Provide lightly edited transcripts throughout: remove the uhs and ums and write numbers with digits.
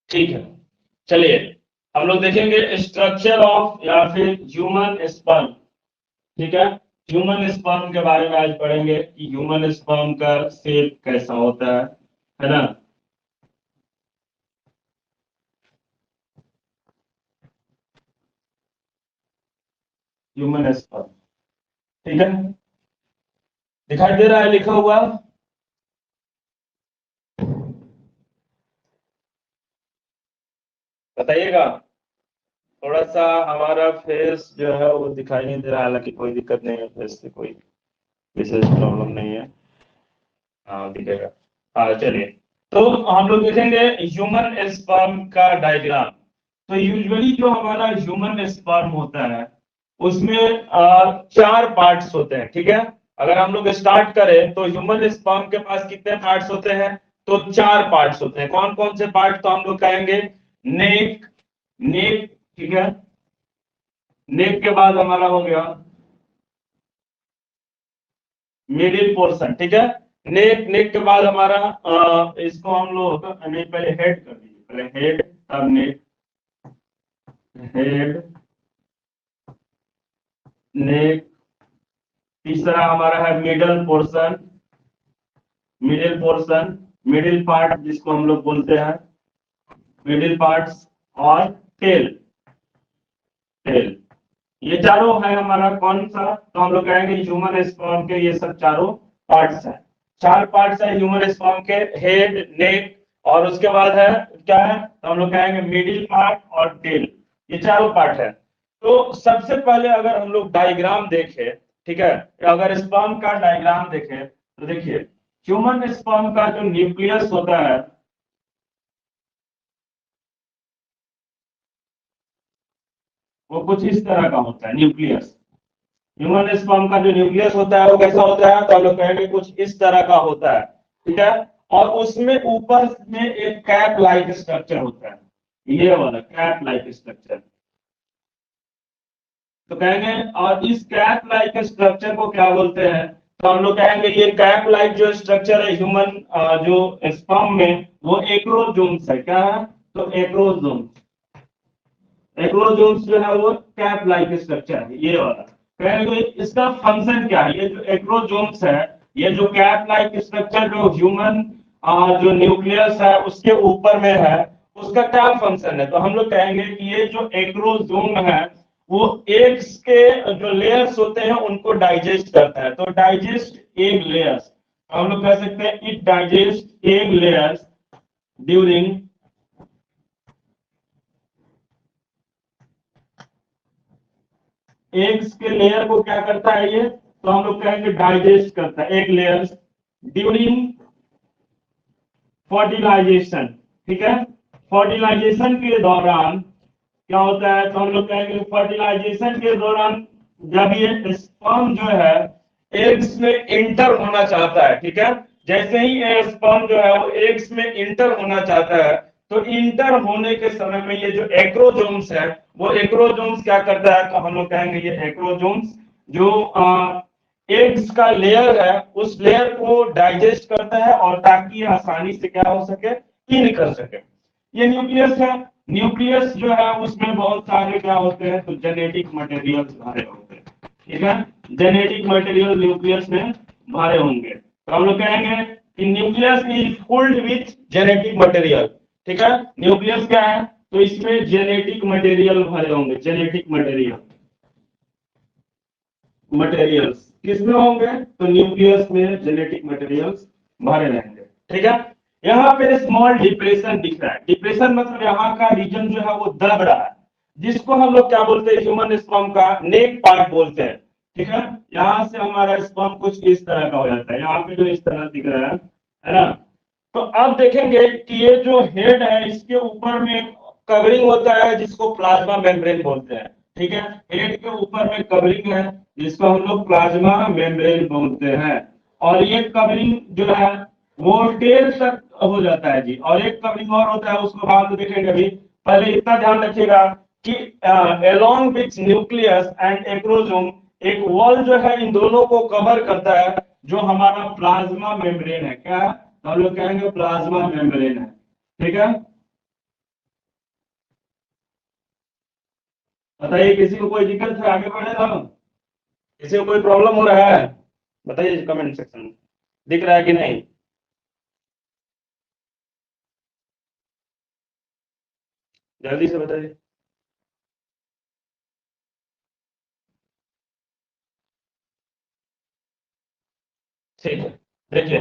ठीक है, चलिए हम लोग देखेंगे स्ट्रक्चर ऑफ या फिर ह्यूमन स्पर्म। ठीक है, ह्यूमन स्पर्म के बारे में आज पढ़ेंगे कि ह्यूमन स्पर्म का शेप कैसा होता है ना। ह्यूमन स्पर्म, ठीक है, दिखाई दे रहा है लिखा हुआ। बताइएगा, थोड़ा सा हमारा फेस जो है वो दिखाई नहीं दे रहा, हालांकि कोई दिक्कत नहीं है, फेस से कोई विशेष प्रॉब्लम नहीं है। हाँ दिखेगा। हाँ चलिए, तो हम लोग देखेंगे ह्यूमन स्पर्म का डायग्राम। तो यूजुअली जो हमारा ह्यूमन स्पर्म होता है उसमें चार पार्ट्स होते हैं। ठीक है, अगर हम लोग स्टार्ट करें तो ह्यूमन स्पर्म के पास कितने पार्ट्स होते हैं? तो चार पार्ट्स होते हैं। कौन कौन से पार्ट? तो हम लोग कहेंगे नेक, नेक, ठीक है, नेक के बाद हमारा हो गया मिडिल पोर्शन। ठीक है, नेक, नेक के बाद हमारा इसको हम लोग नहीं, पहले हेड कर दीजिए, पहले हेड तब नेक, हेड, नेक। तीसरा हमारा है middle portion, middle portion, middle part जिसको हम लोग बोलते हैं मिडिल पार्ट्स, और टेल, टेल। ये चारों है हमारा कौन सा? तो हम लोग कहेंगे ह्यूमन स्पर्म के ये सब चारों पार्ट्स हैं। चार पार्ट्स है ह्यूमन स्पर्म के, हेड, नेक, और उसके बाद है क्या है? तो हम लोग कहेंगे मिडिल पार्ट और टेल। ये चारों पार्ट है। तो सबसे पहले अगर हम लोग डायग्राम देखें, ठीक है, अगर स्पर्म का डायग्राम देखें तो देखिए ह्यूमन स्पर्म का जो न्यूक्लियस होता है वो कुछ इस तरह का होता है, न्यूक्लियस। ह्यूमन स्पर्म का जो न्यूक्लियस होता है वो कैसा होता है? तो हम लोग कहेंगे कुछ इस तरह का होता है। ठीक है, और उसमें ऊपर में एक कैप लाइक स्ट्रक्चर होता है, ये वाला कैप लाइक स्ट्रक्चर। तो कहेंगे, और इस कैप लाइक स्ट्रक्चर को क्या बोलते हैं? तो हम लोग कहेंगे ये कैप लाइक जो स्ट्रक्चर है ह्यूमन जो स्पर्म में, वो एक्रोजोम्स है। क्या है? तो एक्रोजोम्स, एक्रोजोम्स जो है वो कैप लाइक स्ट्रक्चर है, ये वाला। कहेंगे इसका फंक्शन क्या है? ये जो एक्रोजोम्स है, ये जो कैप लाइक स्ट्रक्चर जो ह्यूमन जो न्यूक्लियस है उसके ऊपर में है, उसका क्या फंक्शन है? तो हम लोग कहेंगे कि ये जो एक्रोजोम है वो एग्स के जो लेयर्स होते हैं उनको डाइजेस्ट करता है। तो डाइजेस्ट एग लेयर्स, हम लोग कह सकते हैं it digest egg layers during, eggs के लेयर को क्या करता है ये? तो हम लोग कहेंगे डाइजेस्ट करता है एग लेयर्स ड्यूरिंग फर्टिलाइजेशन। ठीक है, फर्टिलाइजेशन के दौरान क्या होता है? तो हम लोग कहेंगे फर्टिलाइजेशन के दौरान जब ये स्पर्म जो है एग्स में इंटर होना चाहता है, ठीक है, जैसे ही ये स्पर्म जो है वो एग्स में इंटर होना चाहता है, तो इंटर होने के समय में ये जो एक्रोजोम्स है वो एक्रोजोम्स क्या करता है? तो हम लोग कहेंगे ये एक्रोजोम्स जो एग्स का लेयर है उस लेयर को डाइजेस्ट करता है, और ताकि ये आसानी से क्या हो सके? इन कर सके। ये न्यूक्लियस है, न्यूक्लियस जो है उसमें बहुत सारे क्या होते हैं? तो जेनेटिक मटेरियल भरे होते हैं। ठीक है, जेनेटिक मटेरियल न्यूक्लियस में भरे होंगे। तो हम लोग कहेंगे कि nucleus is filled with genetic material. ठीक है, न्यूक्लियस क्या है? तो इसमें जेनेटिक मटेरियल भरे होंगे, जेनेटिक मटेरियल, मटेरियल्स किसमें होंगे? तो न्यूक्लियस में जेनेटिक मटेरियल्स भरे रहेंगे। ठीक है, यहाँ पे स्मॉल डिप्रेशन दिख रहा है। डिप्रेशन मतलब यहाँ का रीजन जो है वो दब रहा है, जिसको हम लोग क्या बोलते हैं? ह्यूमन स्पर्म का नेक पार्ट बोलते हैं। ठीक है, यहाँ से हमारा स्पर्म कुछ इस तरह का हो जाता है, यहाँ पे जो इस तरह दिख रहा है ना। तो अब देखेंगे कि ये जो हेड है इसके ऊपर में कवरिंग होता है जिसको प्लाज्मा मेम्ब्रेन बोलते हैं। ठीक है, हेड के ऊपर में कवरिंग है जिसको हम लोग प्लाज्मा मेम्ब्रेन बोलते हैं, और ये कवरिंग जो है वो टेल तक हो जाता है जी। और एक कवरिंग और होता है, उसको बाद में देखेंगे। अभी पहले इतना ध्यान रखिएगा कि along with nucleus and acrosome एक वॉल जो है इन दोनों को कवर करता है, जो हमारा प्लाज्मा मेम्ब्रेन है। क्या है? तो हम लोग कहेंगे प्लाज्मा मेम्ब्रेन है। ठीक है, बताइए, किसी को कोई दिक्कत है? आगे बढ़े हम? किसी को कोई प्रॉब्लम हो रहा है? बताइए कमेंट सेक्शन में, दिख रहा है कि नहीं? जल्दी से बताइए। ठीक है, देखिए,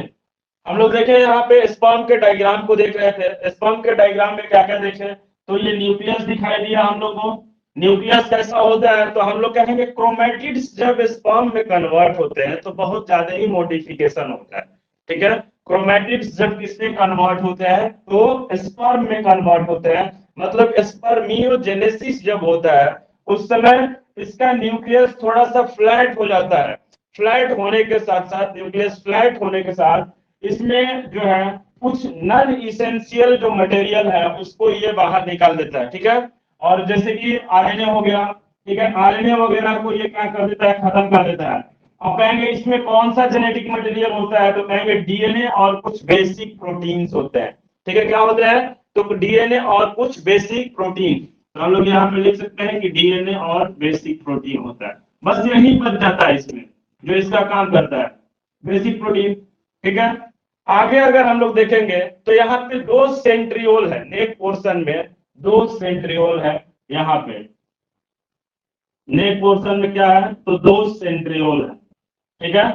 हम लोग देखें यहाँ पे स्पर्म के डायग्राम को देख रहे थे। स्पर्म के डायग्राम में क्या क्या देखे, तो ये न्यूक्लियस दिखाई दिया हम लोग को। न्यूक्लियस कैसा होता है, तो हम लोग कहेंगे क्रोमेटिड्स जब स्पर्म में कन्वर्ट होते हैं तो बहुत ज्यादा ही मॉडिफिकेशन होता है। ठीक है, क्रोमेटिड्स जब किसमें कन्वर्ट होते हैं तो स्पर्म में कन्वर्ट होते हैं। मतलब स्पर्मियोजेनेसिस जब होता है उस समय इसका न्यूक्लियस थोड़ा सा फ्लैट हो जाता है। फ्लैट होने के साथ साथ, न्यूक्लियस फ्लैट होने के साथ इसमें जो है कुछ नॉन इसेंशियल जो मटेरियल है उसको ये बाहर निकाल देता है। ठीक है, और जैसे कि आरएनए हो गया, ठीक है, आरएनए वगैरह को ये क्या कर देता है, खत्म कर देता है। अब कहेंगे इसमें कौन सा जेनेटिक मटेरियल होता है, तो कहेंगे डीएनए और कुछ बेसिक प्रोटीन्स होते हैं। ठीक है, क्या होते हैं, तो डीएनए और कुछ बेसिक प्रोटीन। तो हम लोग यहाँ पे लिख सकते हैं कि डीएनए और बेसिक प्रोटीन होता है। बस यही बच जाता है इसमें जो इसका काम करता है, बेसिक प्रोटीन। ठीक है, आगे अगर हम लोग देखेंगे तो यहाँ पे दो सेंट्रियोल है, नेक पोर्शन में दो सेंट्रियोल है। यहाँ पे नेक पोर्शन में क्या है, तो दो सेंट्रियोल है। ठीक है,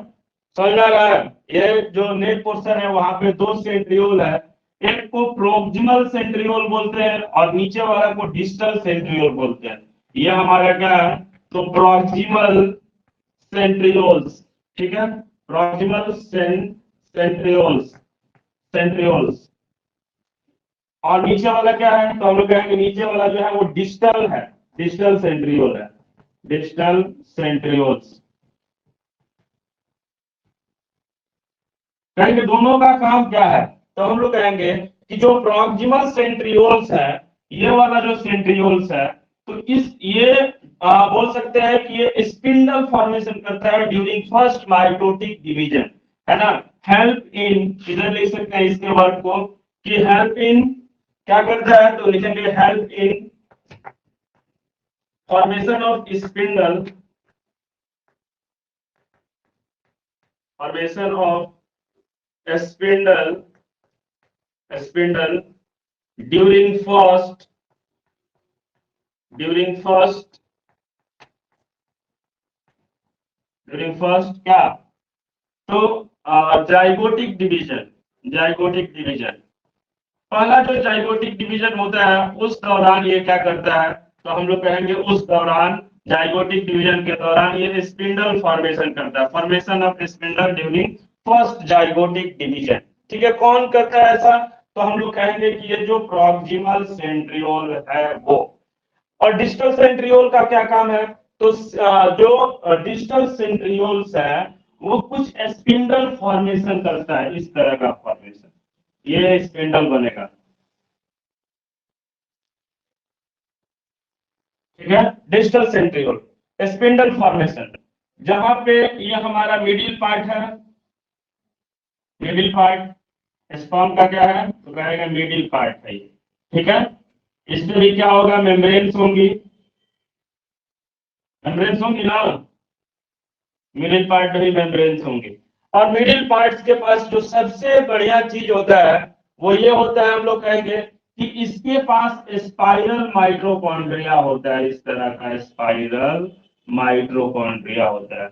समझ में आ रहा है? ये जो नेक पोर्शन है वहां पे दो सेंट्रियोल है। एक को प्रोक्सिमल सेंट्रियोल बोलते हैं और नीचे वाला को डिस्टल सेंट्रियोल बोलते हैं। ये हमारा क्या है, तो प्रोक्सिमल सेंट्रियोल्स। ठीक है, प्रॉक्सिमल सेंट्रियोल्स, सेंट्रियोल्स। और नीचे वाला क्या है, तो हम लोग कहेंगे नीचे वाला जो है वो डिस्टल है, डिस्टल सेंट्रियोल है, डिस्टल सेंट्रियोल्स। कहेंगे दोनों का काम क्या है, तो हम लोग कहेंगे कि जो प्रॉक्सिमल सेंट्रियोल्स है, ये वाला जो सेंट्रियोल्स है, तो इस ये बोल सकते हैं कि ये स्पिंडल फॉर्मेशन करता है ड्यूरिंग फर्स्ट माइटोटिक डिवीजन, है ना। हेल्प इन, इधर लिख सकते हैं इसके वर्ड को कि हेल्प इन क्या करता है, तो लिखेंगे help in formation of spindle, formation of spindle, spindle during first, during first, during first क्या, तो जाइगोटिक डिवीजन, जाइगोटिक डिवीजन। पहला जो जाइगोटिक डिवीजन होता है उस दौरान ये क्या करता है, तो हम लोग कहेंगे उस दौरान जाइगोटिक डिवीजन के दौरान ये स्पिंडल फॉर्मेशन करता है, formation of spindle during first zygotic division. ठीक है, कौन करता है ऐसा, तो हम लोग कहेंगे कि ये जो प्रॉक्सिमल सेंट्रियोल है वो। और डिस्टल सेंट्रियोल का क्या काम है, तो जो डिस्टल सेंट्रियोल्स है वो कुछ स्पिंडल फॉर्मेशन करता है, इस तरह का फॉर्मेशन, ये स्पिंडल बनेगा। ठीक है, डिस्टल सेंट्रियोल स्पिंडल फॉर्मेशन, जहां पे ये हमारा मिडिल पार्ट है, मिडिल पार्ट स्पर्म का क्या है, तो कहेगा मिडिल पार्ट है। ठीक है, इसमें भी क्या होगा, मेम्ब्रेन्स होंगी, मेम्ब्रेन्स होंगी ना, मिडिल पार्ट में भी मेम्ब्रेन्स होंगे। और मिडिल पार्ट्स के पास जो सबसे बढ़िया चीज होता है वो ये होता है, हम लोग कहेंगे कि इसके पास स्पाइरल माइटोकॉन्ड्रिया होता है, इस तरह का स्पाइरल माइटोकॉन्ड्रिया होता है।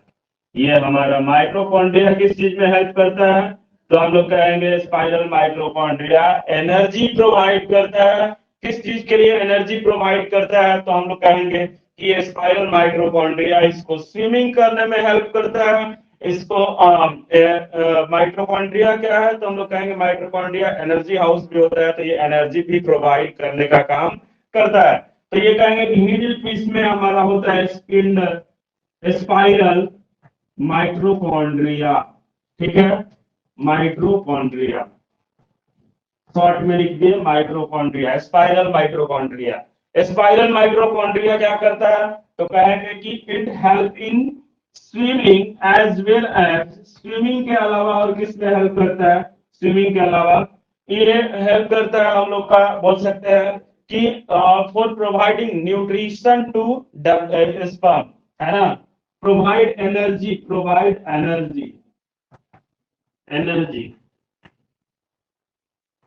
ये हमारा माइटोकॉन्ड्रिया किस चीज में हेल्प करता है, तो हम लोग कहेंगे स्पाइरल माइटोकॉन्ड्रिया एनर्जी प्रोवाइड करता है। किस चीज के लिए एनर्जी प्रोवाइड करता है, तो हम लोग कहेंगे कि ये स्पाइरल माइटोकॉन्ड्रिया इसको स्विमिंग करने में हेल्प करता है। इसको माइटोकॉन्ड्रिया क्या है, तो हम लोग कहेंगे माइटोकॉन्ड्रिया एनर्जी हाउस भी होता है, तो ये एनर्जी भी प्रोवाइड करने का काम करता है। तो ये कहेंगे कि मिडिल पीस में हमारा होता है स्पिंडल, स्पाइरल माइटोकॉन्ड्रिया। ठीक है, माइटोकॉन्ड्रिया शॉर्ट में लिख दिए mitochondria, spiral mitochondria. Spiral mitochondria क्या करता है, तो कहेंगे कि it help in swimming as well as, swimming के अलावा और किस में हेल्प करता है, स्विमिंग के अलावा ये हेल्प करता है, हम लोग का बोल सकते हैं कि for providing nutrition to sperm, है ना, provide energy, provide energy, energy.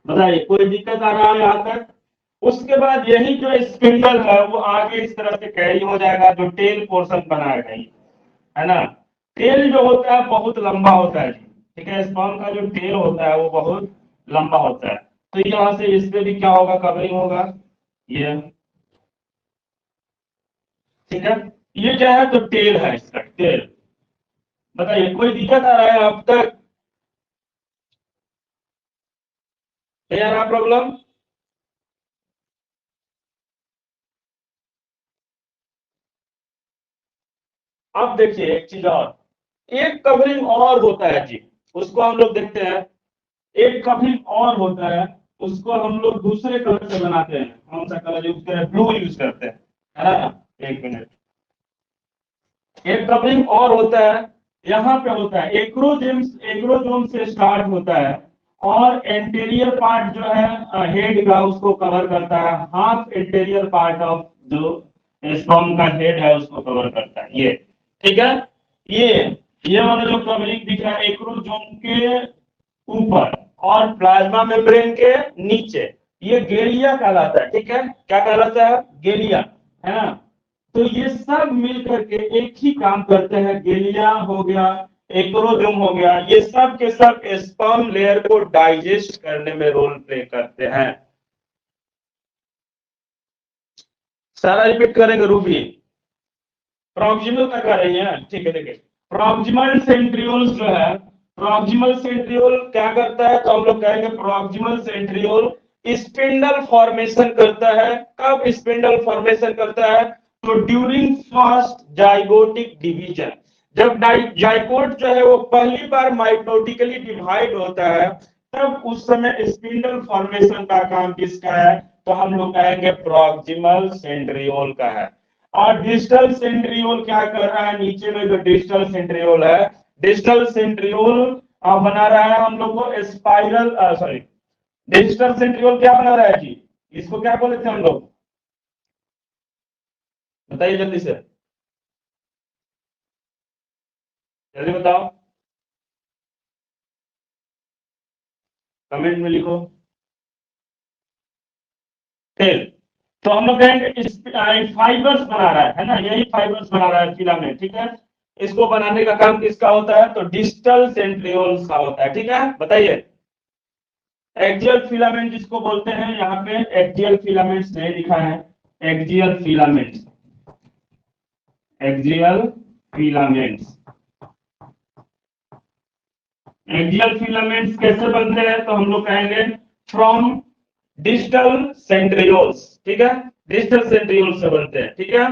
बताइए कोई दिक्कत आ रहा है यहाँ तक? उसके बाद यही जो स्पिंडल है वो आगे इस तरह से कैरी हो जाएगा, जो टेल पोर्शन बनाया गई, है ना। टेल जो होता है बहुत लंबा होता है, ठीक है, स्पर्म का जो टेल होता है वो बहुत लंबा होता है। तो यहाँ से इस पे भी क्या होगा, कवरिंग होगा, ये, ठीक है। ये क्या है, तो टेल है इसका, टेल। बताइए कोई दिक्कत आ रहा है अब तक? क्लियर है प्रॉब्लम? अब देखिए एक चीज और, एक कवरिंग और होता है जी, उसको हम लोग देखते हैं। एक कवरिंग और होता है, उसको हम लोग दूसरे कलर से बनाते हैं। कौन सा कलर यूज करें? ब्लू यूज करते हैं, है ना। एक मिनट, एक कवरिंग और होता है, यहाँ पे होता है एक्रोजेम्स, एक्रोजोम से स्टार्ट होता है और एंटीरियर पार्ट जो है हेड का उसको कवर करता है, हाफ एंटीरियर पार्ट ऑफ जो स्पर्म का हेड है उसको कवर करता है, ये, ठीक है। ये ये वाला जो कवरिंग दिख रहा है एक्रोजोम के ऊपर और प्लाज्मा मेम्ब्रेन के नीचे, ये गेलिया कहलाता है, ठीक है। क्या कहलाता है? गेलिया, है ना। तो ये सब मिल करके एक ही काम करते हैं, गेलिया हो गया, एक्रोजोम हो गया, ये सब के सब स्पर्म लेयर को डाइजेस्ट करने में रोल प्ले करते हैं। सारा रिपीट करेंगे रूबी। प्रॉक्सिमल तक आ रही है, ठीक है। देखिए प्रॉक्सिमल सेंट्रियोल जो है, प्रॉक्सिमल सेंट्रियोल क्या करता है, तो हम लोग कहेंगे प्रॉक्सिमल सेंट्रियोल स्पिंडल फॉर्मेशन करता है। कब स्पिंडल फॉर्मेशन करता है? तो ड्यूरिंग फर्स्ट जाइगोटिक डिवीजन, जब जाइगोट जो है वो पहली बार माइटोटिकली डिवाइड होता है, तब उस समय स्पिंडल फॉर्मेशन का काम किसका है? तो हम लोग कहेंगे प्रॉक्सिमल सेंट्रियोल का है। और डिजिटल सेंट्रियोल क्या कर रहा है? नीचे में जो डिजिटल सेंट्रियोल है, डिजिटल सेंट्रियोल बना रहा है हम लोग को स्पाइरल, सॉरी, डिजिटल सेंट्रियोल क्या बना रहा है जी? इसको क्या बोले थे हम लोग? बताइए जल्दी से, जल्दी बताओ, कमेंट में लिखो। टेल। तो हम लोग कहेंगे फाइबर्स बना रहा है ना, यही फाइबर्स बना रहा है फिलामेंट, ठीक है। इसको बनाने का काम किसका होता है? तो डिजिटल सेंट्रियोल्स का होता है, ठीक है। बताइए एक्जियल फिलामेंट जिसको बोलते हैं, यहाँ पे एक्जियल फिलामेंट्स नहीं लिखा है, axial filaments, axial filaments, axial filaments कैसे बनते हैं? तो हम लोग कहेंगे फ्रॉम डिजिटल सेंट्रियोल्स, ठीक है, डिजिटल सेंट्रियोल्स से बनते हैं, ठीक है।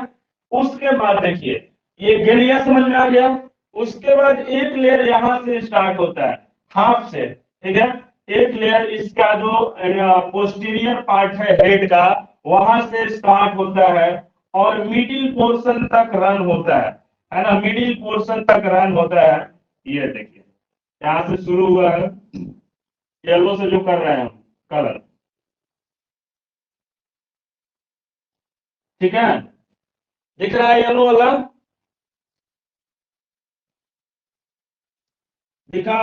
उसके बाद देखिए ये गेलिया समझ में आ गया। उसके बाद एक लेयर यहां से स्टार्ट होता है, हाफ से, ठीक है। एक लेयर इसका जो पोस्टीरियर पार्ट है हेड का, वहां से स्टार्ट होता है और मिडिल पोर्शन तक रन होता है ना, मिडिल पोर्शन तक रन होता है। ये देखिए यहां से शुरू हुआ है, येलो से जो कर रहे हैं हम कलर, ठीक है, दिख रहा है येलो वाला, दिखा।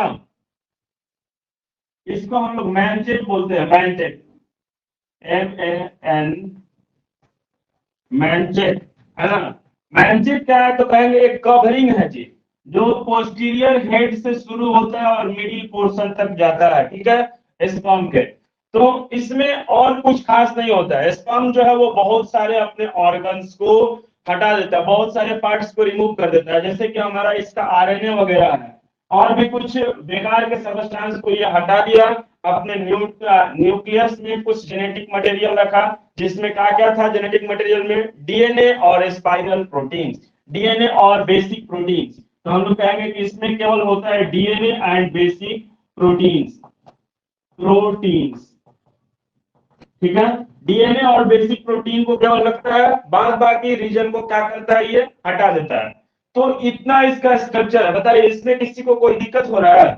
इसको हम लोग मैनचेट बोलते हैं, मैनचेट, MAN, मैनचेट, है ना। मैनचेट क्या है? तो कहेंगे एक कवरिंग है जी, जो पोस्टीरियर हेड से शुरू होता है और मिडिल पोर्शन तक जाता है, ठीक है, स्पर्म के। तो इसमें और कुछ खास नहीं होता है, स्पर्म जो है वो बहुत सारे अपने ऑर्गन्स को हटा देता है, बहुत सारे पार्ट्स को रिमूव कर देता है, जैसे कि हमारा इसका आरएनए वगैरह है और भी कुछ बेकार के सबस्टेंस को ये हटा दिया। अपने न्यूक्लियस में कुछ जेनेटिक मटेरियल रखा, जिसमें क्या क्या था जेनेटिक मटेरियल में? डीएनए और स्पाइरल प्रोटीन, डीएनए और बेसिक प्रोटीन। तो हम लोग कहेंगे कि इसमें केवल होता है DNA and basic proteins, proteins, ठीक है। डीएनए और बेसिक प्रोटीन को केवल रखता है, बाद बाकी रीजन को क्या करता है? ये हटा देता है। तो इतना इसका स्ट्रक्चर है। बताइए इसमें किसी को कोई दिक्कत हो रहा है?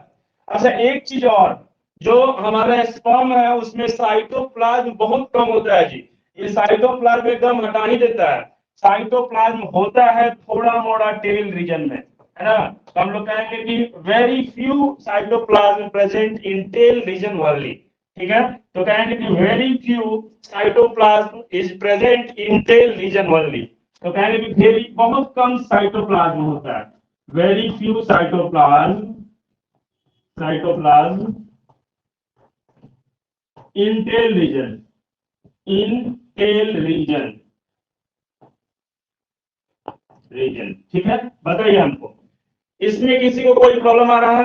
अच्छा एक चीज और, जो हमारा स्पर्म है उसमें साइटोप्लाज्म बहुत कम होता है जी, ये साइटोप्लाज्म एकदम हटा ही देता है। साइटोप्लाज्म होता है थोड़ा मोड़ा टेल रीजन में, है ना। तो हम लोग कहेंगे कि very few cytoplasm present in tail region only, ठीक है। तो कहेंगे कि very few cytoplasm is present in tail region only. तो कहेंगे कि वेरी बहुत कम साइटोप्लाज्म होता है, very few cytoplasm in tail region, in tail region, ठीक है। बताइए हमको इसमें किसी को कोई प्रॉब्लम आ रहा है?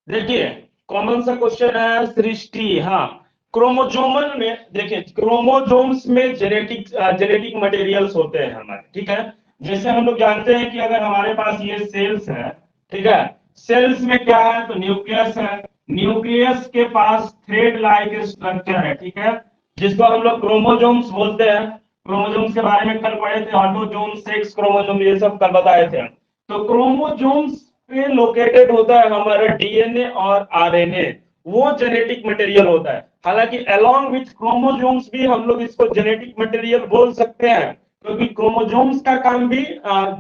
देखिए कॉमन सा क्वेश्चन है सृष्टि, हाँ। क्रोमोजोमल में देखिए, क्रोमोजोम्स में जेनेटिक मटेरियल्स होते हैं हमारे, ठीक है। जैसे हम लोग जानते हैं कि अगर हमारे पास ये सेल्स है, ठीक है, सेल्स में क्या है तो न्यूक्लियस है, न्यूक्लियस के पास थ्रेड लाइक स्ट्रक्चर है, ठीक है, जिसको हम लोग क्रोमोजोम्स बोलते हैं। क्रोमोजोम्स के बारे में कल पढ़े थे, ऑटोजोम, सेक्स क्रोमोजोम, ये सब कल बताए थे। तो क्रोमोजोम्स पे लोकेटेड होता है हमारा डीएनए और आरएनए, वो जेनेटिक मटेरियल होता है। हालांकि अलोंग विथ क्रोमोजोम्स भी हम लोग इसको जेनेटिक मटेरियल बोल सकते हैं, क्योंकि क्रोमोजोम्स का काम भी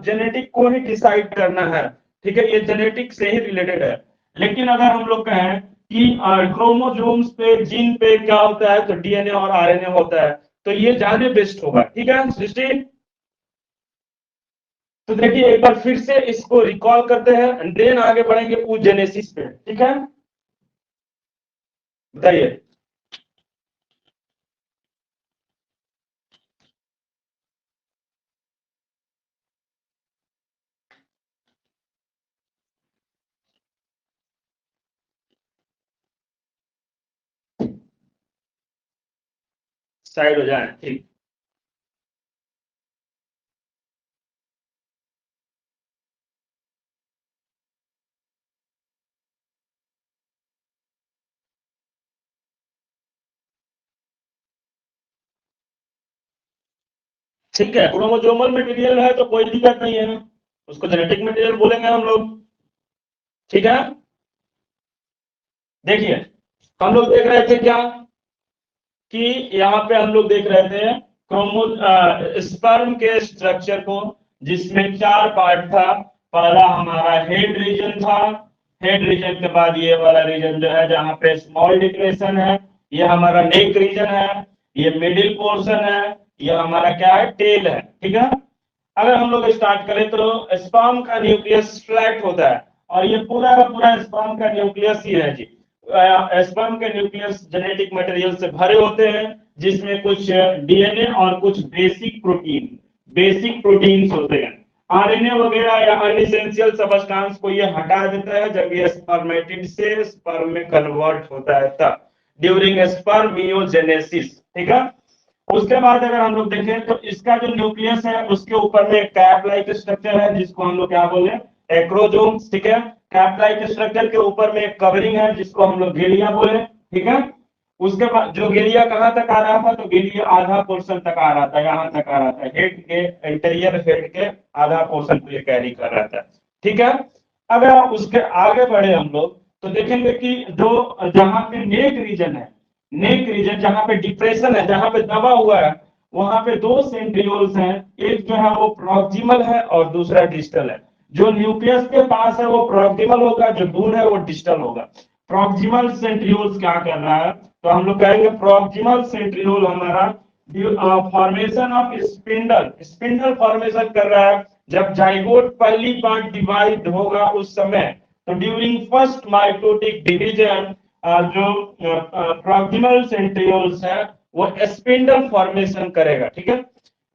जेनेटिक को ही डिसाइड करना है, ठीक है, ये जेनेटिक से ही रिलेटेड है। लेकिन अगर हम लोग कहें कि क्रोमोजोम्स पे, जीन पे क्या होता है तो डीएनए और आरएनए होता है, तो ये ज्यादा बेस्ट होगा, ठीक है सृष्टि। तो देखिए एक बार फिर से इसको रिकॉल करते हैं एंड देन आगे बढ़ेंगे पूजेनेसिस पे, ठीक है। बताइए। साइड हो जाए, ठीक। ठीक है, क्रोमोजोमल मटेरियल है तो कोई दिक्कत नहीं है, उसको जेनेटिक मटेरियल बोलेंगे हम लोग, ठीक है। देखिए हम लोग देख रहे थे क्या कि यहाँ पे हम लोग देख रहे थे क्रोमो स्पर्म के स्ट्रक्चर को, जिसमें चार पार्ट था। पहला हमारा हेड रीजन था, हेड रीजन के बाद ये वाला रीजन जो है जहाँ पे स्मॉल डिप्रेशन है, ये हमारा नेक रीजन है, ये मिडिल पोर्शन है, ये हमारा क्या है टेल है, ठीक है। अगर हम लोग स्टार्ट करें तो स्पर्म का न्यूक्लियस फ्लैट होता है, और ये पूरा का पूरा स्पर्म का न्यूक्लियस ही है जी। स्पर्म के न्यूक्लियस जेनेटिक मटेरियल से भरे होते हैं, जिसमें कुछ डीएनए और कुछ बेसिक प्रोटीन्स होते हैं। आरएनए वगैरह या अनइसेंशियल सबस्टांस को ये हटा देता है जब ये स्पर्मेटिड से स्पर्म में कन्वर्ट होता है, तब ड्यूरिंग स्पर्मियोजेनेसिस, ठीक है। उसके बाद अगर हम लोग देखें तो इसका जो न्यूक्लियस है उसके ऊपर में कैप लाइक स्ट्रक्चर है, जिसको हम लोग क्या बोले, एक्रोजोम्स, ठीक है। कैप लाइक स्ट्रक्चर के ऊपर में एक कवरिंग है जिसको हम लोग गिलिया बोले, ठीक है। उसके बाद जो गिलिया कहाँ तक आ रहा था तो गिलिया आधा पोर्शन तक आ रहा था, यहाँ तक आ रहा था, हेड के इंटीरियर, हेड के आधा पोर्शन को ये कैरी कर रहा था, ठीक है। अगर उसके आगे बढ़े हम लोग तो देखेंगे कि जो जहाँ पे नेक रीजन है, नेक रीजन जहां पे डिप्रेशन है, जहां पे दबा हुआ है, वहां पे दो सेंट्रियोल्स हैं, एक जो है वो प्रॉक्सिमल है और दूसरा डिस्टल है। जो न्यूक्लियस के पास है वो प्रॉक्सिमल होगा, जो दूर है वो डिस्टल होगा। प्रॉक्सिमल सेंट्रियोल्स क्या कर रहा है तो हम लोग कहेंगे प्रॉक्सिमल सेंट्रियोल हमारा formation of spindle, spindle formation कर रहा है जब जाइगोट पहली बार डिवाइड होगा उस समय। तो ड्यूरिंग फर्स्ट माइटोटिक डिवीजन जो प्रॉक्सिमल सेंट्रियोल्स है वो स्पिंडल फॉर्मेशन करेगा, ठीक है।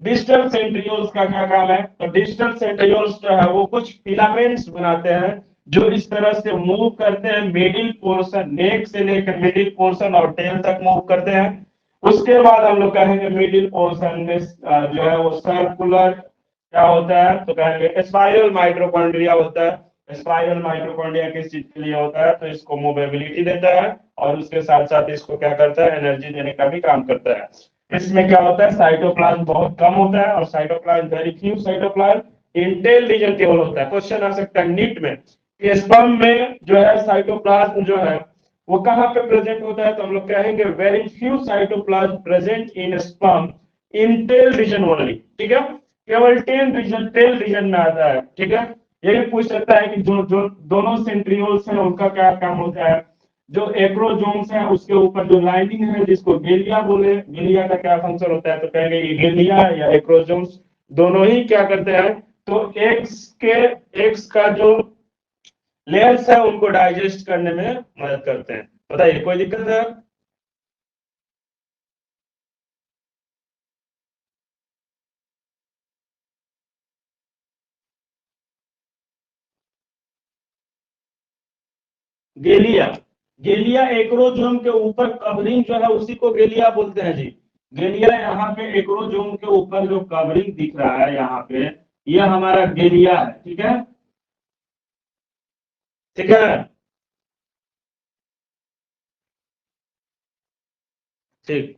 डिस्टल सेंट्रियोल्स का क्या काम है तो डिस्टल सेंट्रियोल्स जो है वो कुछ फिलामेंट्स बनाते हैं जो इस तरह से मूव करते हैं, मिडिल पोर्शन, नेक से लेकर मिडिल पोर्शन और टेल तक मूव करते हैं। उसके बाद हम लोग कहेंगे मिडिल पोर्शन में जो है वो सर्कुलर क्या होता है तो कहेंगे स्पाइरल माइटोकॉन्ड्रिया होता है। स्पाइरल माइटोकॉन्ड्रिया किस चीज के लिए होता है तो इसको मूवेबिलिटी देता है, और उसके साथ साथ इसको क्या करता है, एनर्जी देने का भी काम करता है। इसमें क्या होता है, साइटोप्लाज्म बहुत कम होता है, और cytoplasm very few cytoplasm in tail region केवल होता है। क्वेश्चन आ सकता है नीट में कि स्पर्म में जो है साइटोप्लाज्म जो है वो कहाँ पे प्रेजेंट होता है, तो हम लोग कहेंगे very few cytoplasm present in sperm in tail region only. ठीक है, केवल टेल रीजन में आता है। ठीक है, ये भी पूछ सकता है कि जो जो दोनों सेंट्रियोल्स हैं उनका क्या काम होता है। जो एक्रोजोम्स है उसके ऊपर जो लाइनिंग है जिसको गेलिया बोले, गेलिया का क्या फंक्शन होता है, तो कहेंगे ये गेलिया या एक्रोजोम्स दोनों ही क्या करते हैं, तो एग्स का जो लेयर्स है उनको डाइजेस्ट करने में मदद करते हैं। बताइए कोई दिक्कत है? गेलिया, गेलिया एक्रोजोम के ऊपर कवरिंग जो है उसी को गेलिया बोलते हैं जी। गेलिया यहाँ पे एक्रोजोम के ऊपर जो कवरिंग दिख रहा है यहाँ पे, ये हमारा गेलिया है। ठीक है, ठीक है, ठीक,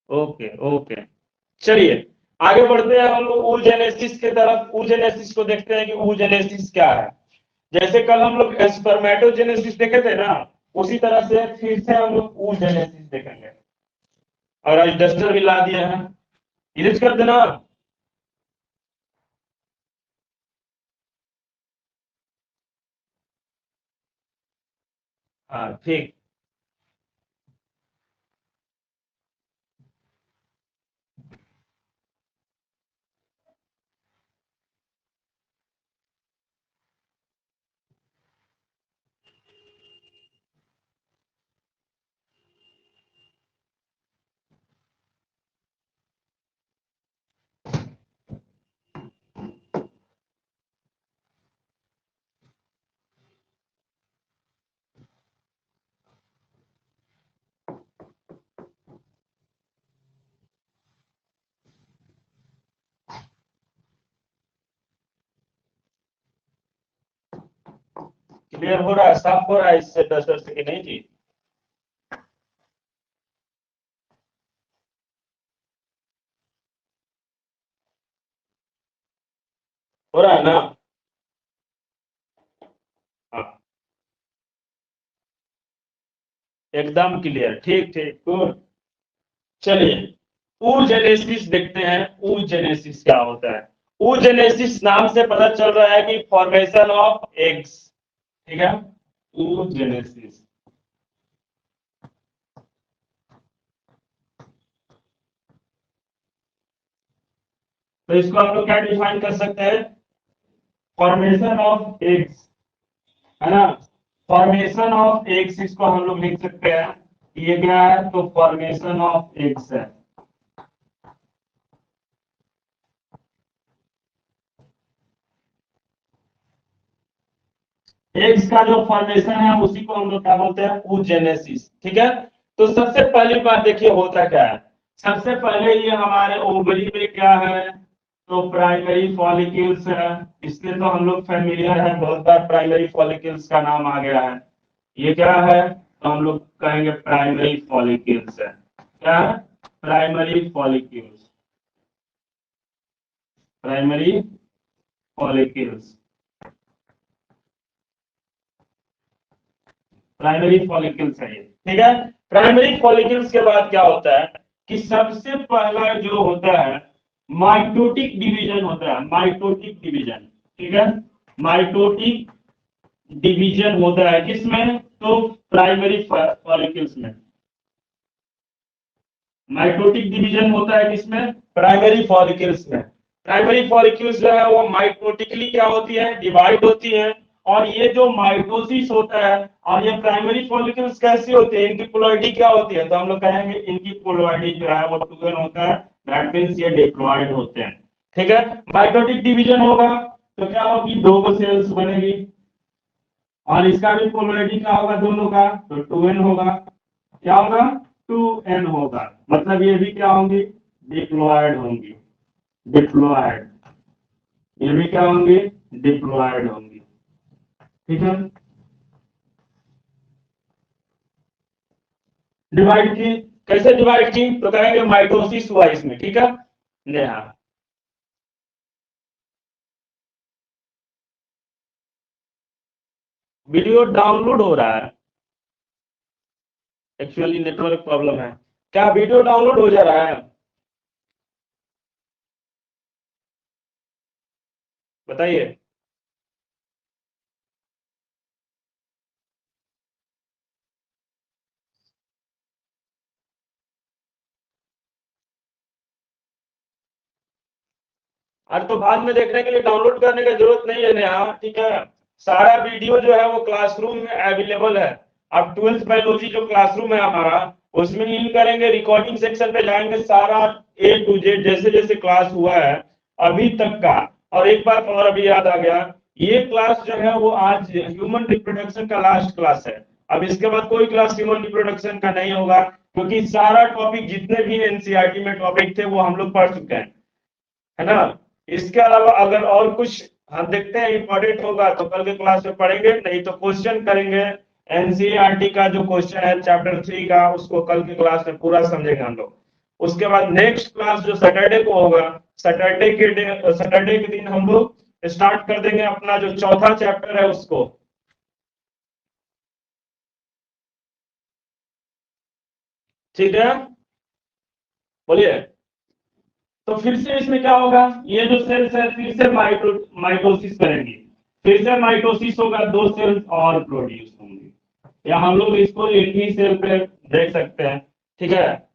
ओके ओके। चलिए आगे बढ़ते हैं हम लोग oogenesis के तरफ। oogenesis को देखते हैं कि oogenesis क्या है। जैसे कल हम लोग स्पर्मेटोजेनेसिस देखे थे ना, उसी तरह से फिर से हम लोग oogenesis देखेंगे। और आज डस्टर भी ला दिया है, यूज कर देना। हाँ ठीक। क्लियर हो रहा है, साफ हो रहा है इससे डस्टर से कि नहीं जी? हो रहा है ना? हाँ, एकदम क्लियर, ठीक ठीक, गुड। चलिए oogenesis देखते हैं, oogenesis क्या होता है। oogenesis नाम से पता चल रहा है कि फॉर्मेशन ऑफ एग्स। ठीक है, oogenesis। तो इसको हम लोग क्या डिफाइन कर सकते हैं, फॉर्मेशन ऑफ एग्स, है ना। फॉर्मेशन ऑफ एग्स इसको हम लोग लिख सकते हैं, ये क्या है, तो फॉर्मेशन ऑफ एग्स है। एग्स का जो फॉर्मेशन है उसी को हम लोग क्या बोलते हैं, oogenesis। ठीक है, तो सबसे पहली बात देखिए होता क्या है। सबसे पहले ये हमारे ओवरी में क्या है, तो प्राइमरी फॉलिक्यूल्स है। इससे तो हम लोग फेमिलियर है, बहुत बार प्राइमरी फॉलिक्यूल्स का नाम आ गया है। ये क्या है, तो हम लोग कहेंगे प्राइमरी फॉलिक्यूल्स है। क्या है, primary follicles, primary follicles, primary follicles है ये। ठीक है, प्राइमरी फॉलिकल्स के बाद क्या होता है कि सबसे पहला जो होता है माइटोटिक डिवीजन होता है, माइटोटिक डिवीजन। ठीक है, माइटोटिक डिवीजन होता है किसमें, तो प्राइमरी फॉलिकल्स में। माइटोटिक डिवीजन होता है किसमें, प्राइमरी फॉलिकल्स में। प्राइमरी फॉलिकल्स जो है वो माइटोटिकली क्या होती है, डिवाइड होती है। और ये जो माइटोसिस होता है, और ये प्राइमरी फॉलिकल्स कैसी होती है, इनकी पोलैरिटी क्या होती है, तो हम लोग कहेंगे इनकी पोलैरिटी जो है वो 2n होता है। दैट मींस ये डिप्लॉयड होते हैं। ठीक है, माइटोटिक डिवीजन होगा तो क्या होगी, दो को सेल्स बनेगी। और इसका भी पोलैरिटी क्या होगा दोनों का, तो 2n होगा। क्या होगा, 2n होगा, मतलब ये भी क्या होंगी, डिप्लॉयड होंगी, डिप्लॉयड। ये भी क्या होंगी, डिप्लॉयड होंगी। ठीक है, डिवाइड की, कैसे डिवाइड की, तो कहेंगे माइटोसिस हुआ इसमें। ठीक है, नेहा। वीडियो डाउनलोड हो रहा है, एक्चुअली नेटवर्क प्रॉब्लम है। क्या वीडियो डाउनलोड हो जा रहा है? बताइए। अरे तो बाद में देखने के लिए डाउनलोड करने की जरूरत नहीं है नेहा, ठीक है। सारा वीडियो जो है वो क्लासरूम में अवेलेबल है। अब 12th बायोलॉजी जो क्लासरूम है हमारा, उसमें इन करेंगे, रिकॉर्डिंग सेक्शन पे जाएंगे, सारा A to Z जैसे जैसे क्लास हुआ है अभी तक का। और एक बात और अभी याद आ गया, ये क्लास जो है वो आज ह्यूमन रिप्रोडक्शन का लास्ट क्लास है। अब इसके बाद कोई क्लास ह्यूमन रिप्रोडक्शन का नहीं होगा, क्योंकि सारा टॉपिक जितने भी एनसीईआरटी में टॉपिक थे वो हम लोग पढ़ चुके हैं, है ना। इसके अलावा अगर और कुछ हम देखते हैं इंपॉर्टेंट होगा तो कल के क्लास में पढ़ेंगे, नहीं तो क्वेश्चन करेंगे। एनसीईआरटी का जो क्वेश्चन है चैप्टर 3 का, उसको कल के क्लास में पूरा समझेंगे हम लोग। उसके बाद नेक्स्ट क्लास जो सैटरडे को होगा, सैटरडे के दिन हम लोग स्टार्ट कर देंगे अपना जो चौथा चैप्टर है उसको। ठीक है, बोलिए। तो फिर से इसमें क्या होगा, ये जो सेल्स है फिर से माइटोसिस करेंगे, फिर से माइटोसिस होगा, दो सेल्स और प्रोड्यूस होंगे, या हम लोग इसको एक ही सेल पे देख सकते हैं। ठीक है,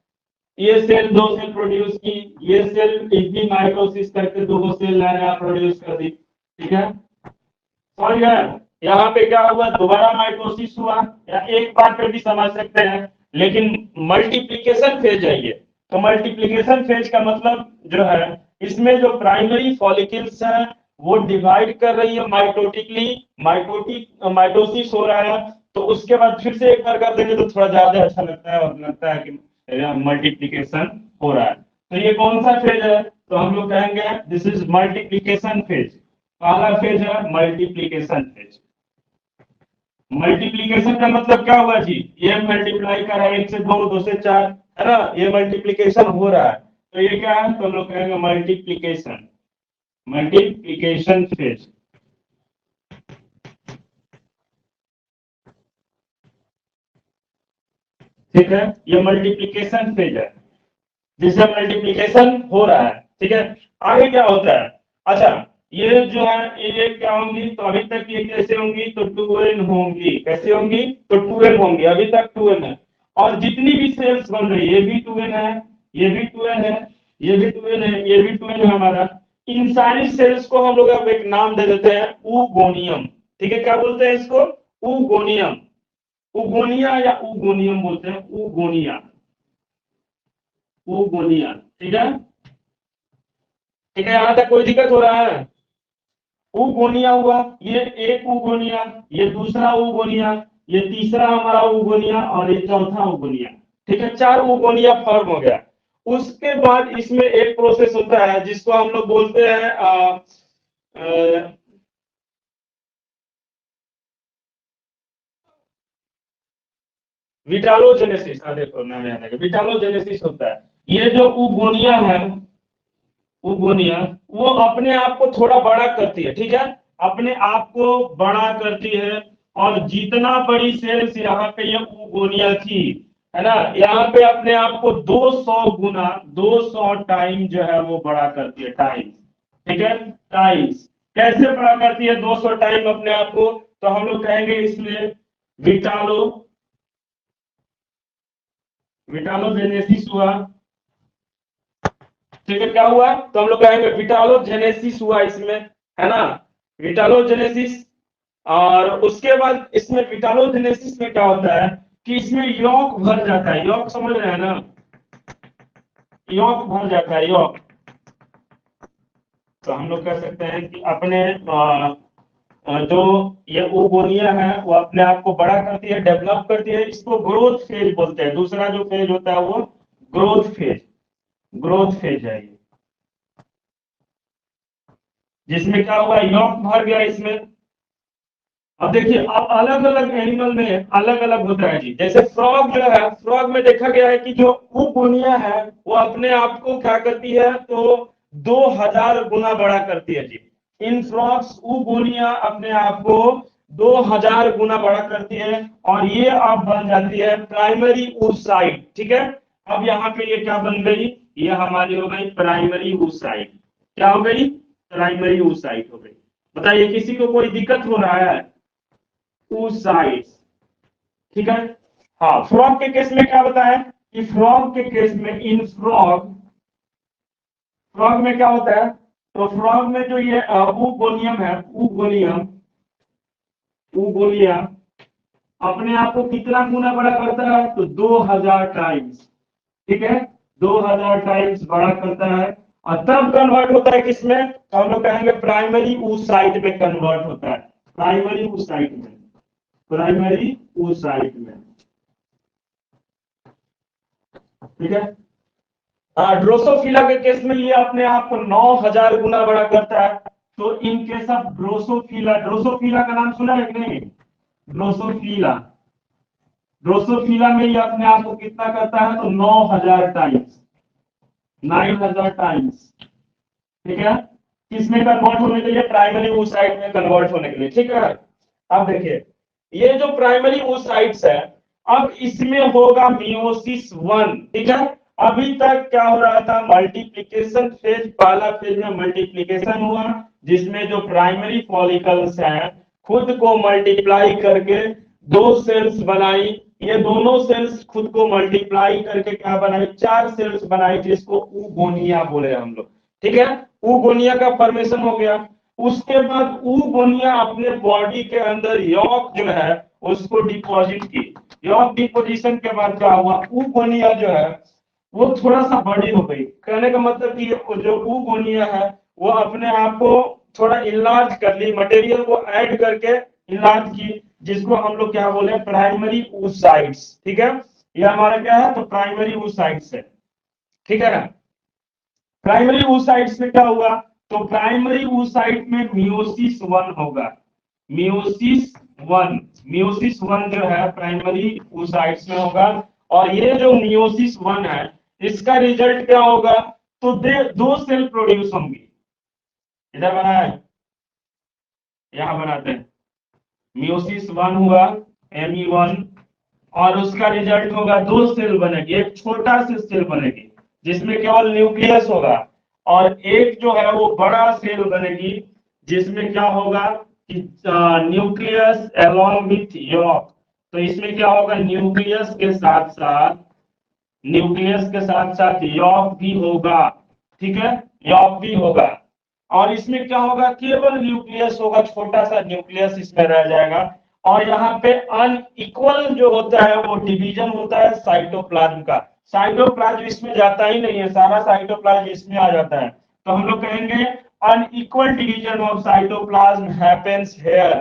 ये सेल दो सेल प्रोड्यूस की, ये सेल एक भी माइटोसिस करके दो सेल नया प्रोड्यूस कर दी। ठीक है, समझ गए। यहाँ पे क्या हुआ, दोबारा माइटोसिस हुआ, या एक बार पे भी समझ सकते हैं, लेकिन मल्टीप्लीकेशन फेज है ये। तो मल्टीप्लीकेशन फेज का मतलब जो है, इसमें जो प्राइमरी फॉलिकल्स है वो डिवाइड कर रही है माइटोटिकली, माइटोसिस हो रहा है। तो उसके बाद फिर से एक बार कर देंगे तो थोड़ा ज्यादा अच्छा लगता है, और लगता है कि मल्टीप्लीकेशन हो रहा है। तो ये कौन सा फेज है, तो हम लोग कहेंगे दिस इज मल्टीप्लीकेशन फेज। पहला फेज है मल्टीप्लीकेशन फेज। मल्टीप्लीकेशन का मतलब क्या हुआ जी, ये मल्टीप्लाई कर रहा है, 1 से 2, 2 से 4, है ना, ये मल्टीप्लीकेशन हो रहा है। तो ये क्या है, तो हम लोग कहेंगे मल्टीप्लीकेशन, मल्टीप्लीकेशन फेज। ठीक है, ये मल्टीप्लीकेशन फेज है जिससे मल्टीप्लीकेशन हो रहा है। ठीक है, आगे क्या होता है, अच्छा, ये जो है ये क्या होंगी, तो अभी तक ये कैसे होंगी, तो 2n होंगी। कैसे होंगी, तो 2n होंगी, अभी तक 2n है। और जितनी भी सेल्स बन रही है, ये भी 2n है, ये भी 2n है, ये भी 2n है, ये भी 2n है हमारा। इन सारी सेल्स को हम लोग अब एक नाम दे देते हैं ऊगोनियम। ठीक है, क्या बोलते हैं इसको, ऊगोनियम। उगोनिया या ऊगोनियम बोलते हैं, ऊगोनिया, ऊगोनिया। ठीक है, ठीक है, यहां तक कोई दिक्कत हो रहा है। ऊगोनिया हुआ, ये एक ऊगोनिया, ये दूसरा ऊगोनिया, ये तीसरा हमारा ऊगोनिया, और ये चौथा ऊगोनिया। ठीक है, 4 ऊगोनिया फॉर्म हो गया। उसके बाद इसमें एक प्रोसेस होता है जिसको हम लोग बोलते हैं विटालोजेनेसिस। देखो नाम याद है, विटालोजेनेसिस होता है। ये जो ऊगोनिया है, उगोनिया, वो अपने आप को थोड़ा बड़ा करती है। ठीक है, अपने आप को बड़ा करती है, और जितना बड़ी सेल्स यहाँ पे ये उगोनिया थी, है ना, यहाँ पे अपने आप को 200 गुना, 200 टाइम जो है वो बड़ा करती है, टाइम। ठीक है, टाइम्स। कैसे बड़ा करती है 200 टाइम अपने आप को, तो हम लोग कहेंगे इसमें विटालो, विटालोजेनेसिस हुआ। ठीक है, क्या हुआ, तो हम लोग कहेंगे विटालोजेनेसिस हुआ इसमें, है ना, विटालोजेनेसिस। और उसके बाद इसमें विटालोजेनेसिस में क्या होता है कि इसमें यॉक भर जाता है, यॉक समझ रहे हैं ना, यॉक भर जाता है, यॉक। तो हम लोग कह सकते हैं कि अपने जो ये ओगोनिया है वो अपने आप को बड़ा करती है, डेवलप करती है, इसको ग्रोथ फेज बोलते हैं। दूसरा जो फेज होता है वो ग्रोथ फेज, ग्रोथ फेज है ये, जिसमें क्या हुआ, यॉक भर गया इसमें। अब देखिए, अब अलग अलग एनिमल में अलग अलग होता है जी। जैसे फ्रॉग जो है, फ्रॉग में देखा गया है कि जो उगोनिया है वो अपने आप को क्या करती है, तो 2000 गुना बड़ा करती है जी। इन फ्रॉग्स उगोनिया अपने आप को 2000 गुना बड़ा करती है और ये अब बन जाती है प्राइमरी oocyte। ठीक है, अब यहाँ पे ये क्या बन गई, ये हमारी हो गई प्राइमरी oocyte। क्या हो गई, प्राइमरी oocyte हो गई। बताइए किसी को कोई दिक्कत हो रहा है, oocyte। ठीक है, हाँ फ्रॉग के केस में क्या बताया कि फ्रॉग के केस में इन फ्रॉग, फ्रॉग में क्या होता है, तो फ्रॉग में जो ये ऊगोनियम है, ऊगोनियम, ऊगोनियम अपने आप को कितना गुना बड़ा करता है, तो 2000 टाइम्स। ठीक है, 2000 टाइम्स बड़ा करता है और तब कन्वर्ट होता है किसमें, तो हम लोग कहेंगे प्राइमरी oocyte में कन्वर्ट होता है, प्राइमरी oocyte में, प्राइमरी oocyte में। ठीक है, ड्रोसोफिला के केस में ये अपने आप को 9000 गुना बड़ा करता है। तो in case of Drosophila, Drosophila का नाम सुना है कि नहीं, ड्रोसोफिला, ड्रोसोफिला में ये अपने आप को कितना करता है, तो 9000 टाइम्स, 9000 टाइम्स। ठीक है, किसमें कन्वर्ट होने के लिए, प्राइमरी oocyte में कन्वर्ट होने के लिए। ठीक है, अब देखिए ये जो प्राइमरी oocytes है, अब इसमें होगा मियोसिस 1। ठीक है, अभी तक क्या हो रहा था, मल्टीप्लिकेशन फेज, पहला फेज में मल्टीप्लिकेशन हुआ जिसमें जो प्राइमरी फॉलिकल्स हैं खुद को मल्टीप्लाई करके दो सेल्स बनाई, ये दोनों सेल्स खुद को मल्टीप्लाई करके क्या बनाई, 4 सेल्स बनाई जिसको ऊगोनिया बोले हम लोग। ठीक है, ऊगोनिया का फॉर्मेशन हो गया। उसके बाद ऊगोनिया अपने बॉडी के अंदर यॉक जो है उसको डिपॉजिट की। यॉक डिपोजिशन के बाद क्या हुआ, ऊगोनिया जो है वो थोड़ा सा बड़ी हो गई। कहने का मतलब कि जो ऊगोनिया है वो अपने आप को थोड़ा इनलार्ज कर ली, मटेरियल को ऐड करके इनलार्ज की, जिसको हम लोग क्या बोले, प्राइमरी oocytes। ठीक है, ये हमारा क्या है, तो प्राइमरी oocytes है। ठीक है ना, प्राइमरी oocytes में क्या हुआ, तो प्राइमरी oocyte में मियोसिस 1 होगा, मियोसिस 1, मियोसिस 1 जो है प्राइमरी oocytes में होगा। और ये जो मियोसिस 1 है इसका रिजल्ट क्या होगा, तो दो सेल प्रोड्यूस होंगी। इधर बना है, यहां बनाते हैं, मियोसिस 1 हुआ, Me1, और उसका रिजल्ट होगा दो सेल बनेगी, एक छोटा सा सेल बनेगी जिसमें केवल न्यूक्लियस होगा, और एक जो है वो बड़ा सेल बनेगी जिसमें क्या होगा कि न्यूक्लियस अलोंग विथ यॉक। तो इसमें क्या होगा, न्यूक्लियस के साथ साथ, न्यूक्लियस के साथ साथ यॉक भी होगा। ठीक है, यॉक भी होगा, और इसमें क्या होगा, केवल न्यूक्लियस होगा, छोटा सा न्यूक्लियस इसमें रह जाएगा। और यहाँ पे अनइक्वल जो होता है वो डिवीजन होता है साइटोप्लाज्म का। साइटोप्लाज्म इसमें जाता ही नहीं है, सारा साइटोप्लाज्म इसमें आ जाता है। तो हम लोग कहेंगे unequal division of cytoplasm happens here.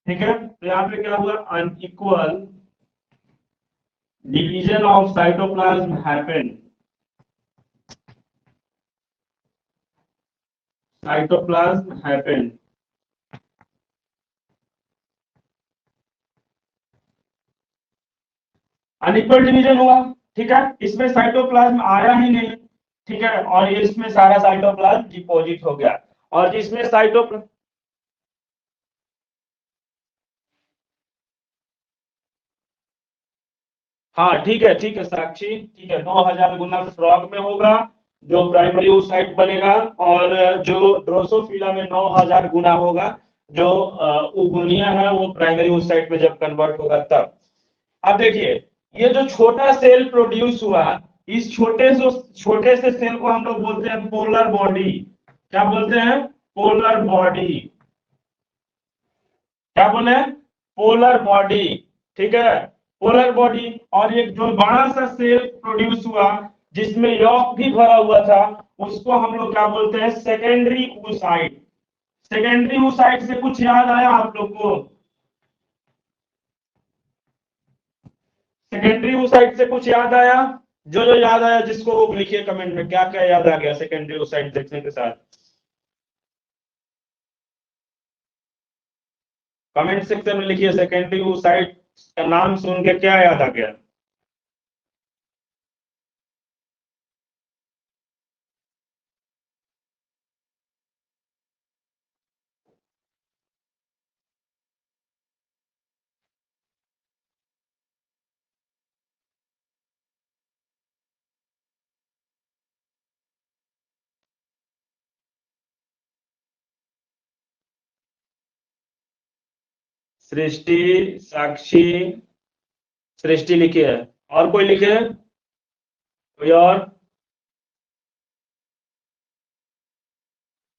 ठीक है, तो यहाँ पे क्या हुआ, unequal division of cytoplasm happen, cytoplasm happen। Unequal division हुआ। ठीक है, इसमें साइटोप्लाज्म आया ही नहीं। ठीक है, और ये इसमें सारा साइटोप्लाज्म डिपॉजिट हो गया, और जिसमें साइटोप्लाज्म, हाँ ठीक है साक्षी, ठीक है, 9000 गुना फ्रॉग में होगा जो प्राइमरी oocyte बनेगा, और जो ड्रोसोफिला में 9000 गुना होगा जो उगोनिया है वो प्राइमरी oocyte में जब कन्वर्ट होगा तब। अब देखिए ये जो छोटा सेल प्रोड्यूस हुआ, इस छोटे से सेल को हम लोग बोलते हैं पोलर बॉडी। क्या बोलते हैं, पोलर बॉडी। क्या बोले, पोलर बॉडी। ठीक है, पोलर बॉडी। और एक जो बड़ा सा सेल प्रोड्यूस हुआ जिसमें यॉक भी भरा हुआ था उसको हम लोग क्या बोलते हैं, सेकेंडरी oocyte। सेकेंडरी oocyte से कुछ याद आया आप लोग को, सेकेंडरी oocyte से कुछ याद आया, जो याद आया जिसको वो लिखिए कमेंट में, क्या क्या याद आ गया सेकेंडरी oocyte देखने के साथ, कमेंट सेक्शन में लिखिए सेकेंडरी oocyte का नाम सुन के क्या याद आ गया। सृष्टि, साक्षी, सृष्टि लिखी है, और कोई लिखे? कोई और?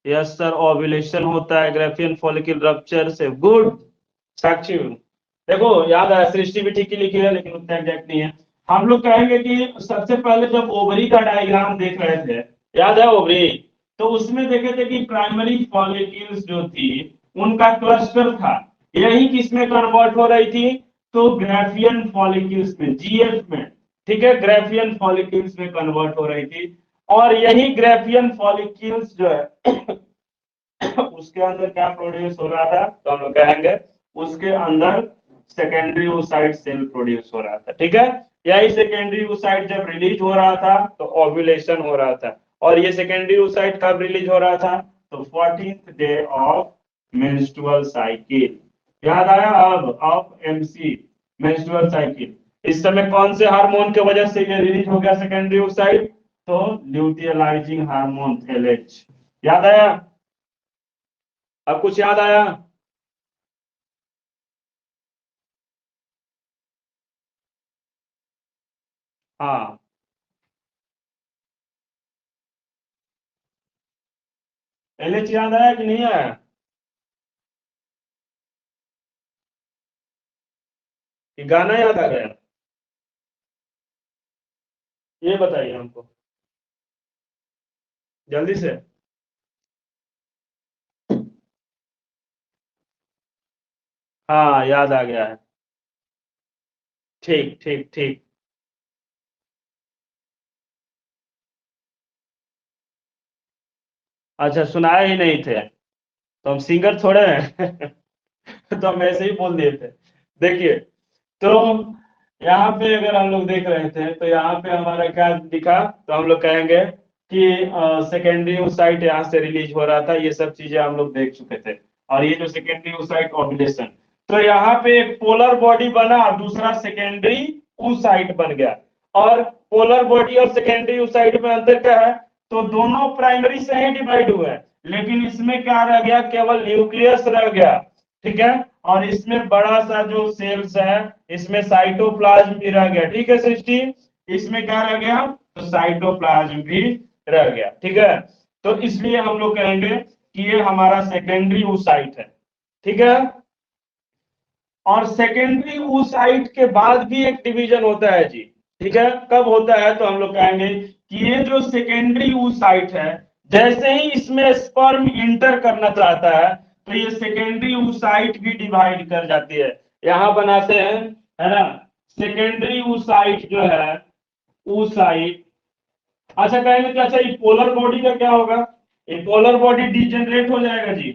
यस सर, ओव्यूलेशन होता है ग्रेफियन फॉलिकल रप्चर से। गुड साक्षी, देखो याद है, सृष्टि भी ठीक ही लिखी है लेकिन उतना एग्जैक्ट नहीं है। हम लोग कहेंगे कि सबसे पहले जब ओवरी का डायग्राम देख रहे थे, याद है ओवरी, तो उसमें देखे थे कि प्राइमरी फॉलिकल्स जो थी उनका क्लस्टर था, यही किसमें कन्वर्ट हो रही थी? तो ग्रेफियन फॉलिकल्स में, जीएफ में, ठीक है, ग्रेफियन फॉलिकल्स में कन्वर्ट हो रही थी। और यही ग्रेफियन फॉलिकल्स जो है उसके अंदर क्या प्रोड्यूस हो रहा था? तो हम लोग कहेंगे उसके अंदर सेकेंडरी oocyte सेल प्रोड्यूस हो रहा था, ठीक है। यही सेकेंडरी oocyte जब रिलीज हो रहा था तो ओव्यूलेशन हो रहा था। और ये सेकेंडरी oocyte कब रिलीज हो रहा था? तो 14th day of menstrual cycle. याद आया अब? Of MC, menstrual cycle. इस समय कौन से हार्मोन की वजह से ये रिलीज हो गया सेकेंडरी oocyte? तो ल्यूटियलाइजिंग हार्मोन एलएच। याद आया? अब कुछ याद आया? हाँ, एलएच याद आया कि नहीं आया? कि गाना याद आ गया? ये बताइए हमको जल्दी से। हाँ, याद आ गया है। ठीक ठीक ठीक। अच्छा, सुनाए ही नहीं थे तो हम सिंगर थोड़े हैं तो हम ऐसे ही बोल दिए थे। देखिए, तो यहाँ पे अगर हम लोग देख रहे थे तो यहाँ पे हमारा क्या दिखा? तो हम लोग कहेंगे कि सेकेंडरी oocyte यहाँ से रिलीज हो रहा था, ये सब चीजें हम लोग देख चुके थे। और ये जो सेकेंडरी oocyte ओव्यूलेशन, तो यहाँ पे एक पोलर बॉडी बना और दूसरा सेकेंडरी oocyte बन गया। और पोलर बॉडी और सेकेंडरी oocyte में अंतर क्या है? तो दोनों प्राइमरी से ही डिवाइड हुए हैं, लेकिन इसमें क्या रह गया? केवल न्यूक्लियस रह गया, ठीक है। और इसमें बड़ा सा जो सेल्स है, इसमें साइटोप्लाज्म भी रह गया, ठीक है सृष्टि। इसमें क्या रह गया? तो साइटोप्लाज्म भी रह गया, ठीक है। तो इसलिए हम लोग कहेंगे कि ये हमारा सेकेंडरी oocyte है, ठीक है। और सेकेंडरी oocyte के बाद भी एक डिवीजन होता है जी, ठीक है। कब होता है? तो हम लोग कहेंगे कि ये जो सेकेंडरी oocyte है, जैसे ही इसमें स्पर्म इंटर करना चाहता है तो ये सेकेंडरी oocyte भी डिवाइड कर जाती है। यहां बनाते हैं, है ना, सेकेंडरी oocyte जो है, oocyte। अच्छा, कहेंगे कि अच्छा ये पोलर बॉडी का क्या होगा? ये पोलर बॉडी डीजेनरेट हो जाएगा जी।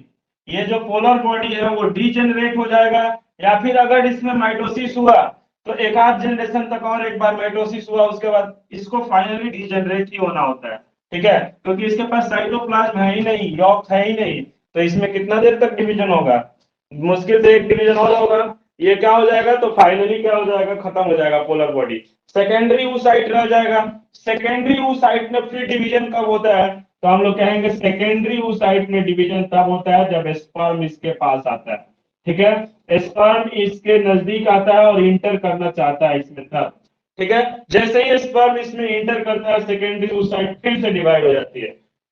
ये जो पोलर बॉडी है वो डीजेनरेट हो जाएगा, या फिर अगर इसमें माइटोसिस हुआ तो एक आध जनरेशन तक और एक बार माइटोसिस हुआ, उसके बाद इसको फाइनली डीजेनरेट ही होना होता है, ठीक है। क्योंकि इसके पास साइटोप्लाज्म है ही नहीं, यॉक है ही नहीं, तो इसमें कितना देर तक डिवीजन होगा? मुश्किल से एक डिवीजन और होगा। ये क्या हो जाएगा? तो फाइनली क्या हो जाएगा? खत्म हो जाएगा पोलर बॉडी, सेकेंडरी oocyte रह जाएगा। सेकेंडरी oocyte में फिर डिवीजन कब होता है? तो हम लोग कहेंगे सेकेंडरी oocyte में डिवीजन तब होता है जब स्पर्म इसके पास आता है, ठीक है। स्पर्म इसके नजदीक आता है और इंटर करना चाहता है इसमें तब, ठीक है। जैसे ही स्पर्म इसमें इंटर करता है, सेकेंडरी oocyte फिर से डिवाइड हो जाती है,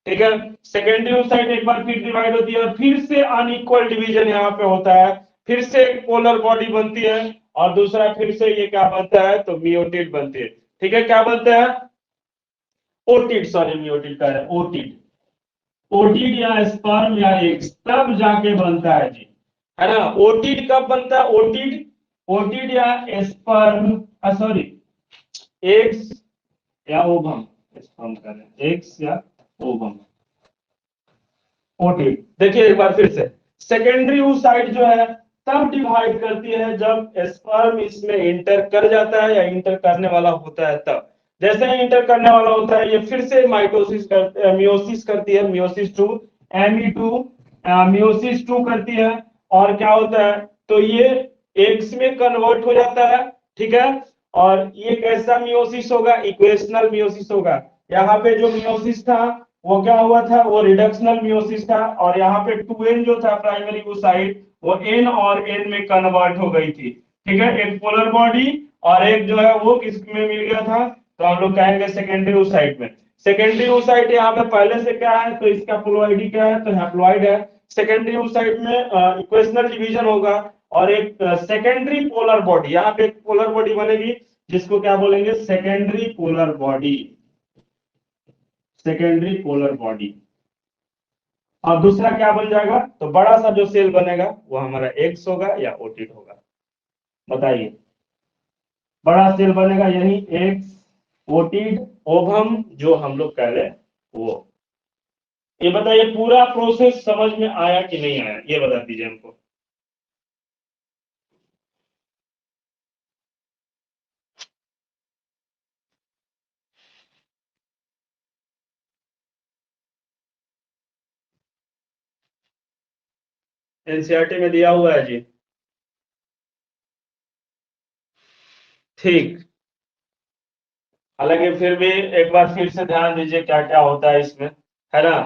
ठीक है। सेकेंडरी oocyte एक बार फिर डिवाइड होती है और फिर से अनइक्वल डिवीजन यहाँ पे होता है, फिर से एक पोलर बॉडी बनती है और दूसरा फिर से ये क्या बनता है? तो मियोटिड बनती है, ठीक है। क्या बनता है? ओटिड, सॉरी मियोटिड का है, ओटिड। ओटिड या स्पर्म या एग्स तब जाके बनता है जी, है ना। ओटिड कब बनता है? ओटिड, ओटिड या स्पर्म, सॉरी, एग्स या ओवम, स्पर्म कर रहे हैं, एग्स या ओवम, ओटिड। देखिए एक बार फिर से, सेकेंडरी oocyte जो है तब डिवाइड करती है जब स्पर्म इसमें इंटर कर जाता है या इंटर करने वाला होता है तब। जैसे ही इंटर करने वाला होता है ये फिर से माइटोसिस कर मियोसिस करती है, meiosis to, Me2, meiosis to करती है। और क्या होता है? तो ये एग्स में कन्वर्ट हो जाता है, ठीक है। और ये कैसा मियोसिस होगा? इक्वेशनल मियोसिस होगा। यहाँ पे जो मियोसिस था वो क्या हुआ था? वो रिडक्शनल मियोसिस था। और यहाँ पे 2n जो था प्राइमरी oocyte, वो एन और एन में कन्वर्ट हो गई थी। ठीक है, एक पोलर बॉडी और एक जो है वो किस में मिल गया था, तो हम लोग कहेंगे सेकेंडरी oocyte में। सेकेंडरी oocyte यहाँ पे पहले से क्या है, तो इसका प्लोइडी क्या है, तो हैप्लॉइड है। सेकेंडरी oocyte में इक्वेशनल डिवीजन होगा और एक सेकेंडरी पोलर बॉडी, यहाँ पे एक पोलर बॉडी बनेगी जिसको क्या बोलेंगे, secondary polar body, secondary polar body. और दूसरा क्या बन जाएगा, तो बड़ा सा जो सेल बनेगा वो हमारा एक्स होगा या ओटिड होगा, बताइए। बड़ा सेल बनेगा यही एक्स, ओटिड, ओवम जो हम लोग कह रहे हैं वो। ये बताइए पूरा प्रोसेस समझ में आया कि नहीं आया, ये बता दीजिए हमको। एनसीईआरटी में दिया हुआ है जी। ठीक, हालांकि फिर भी एक बार फिर से ध्यान दीजिए क्या क्या होता है इसमें, है ना,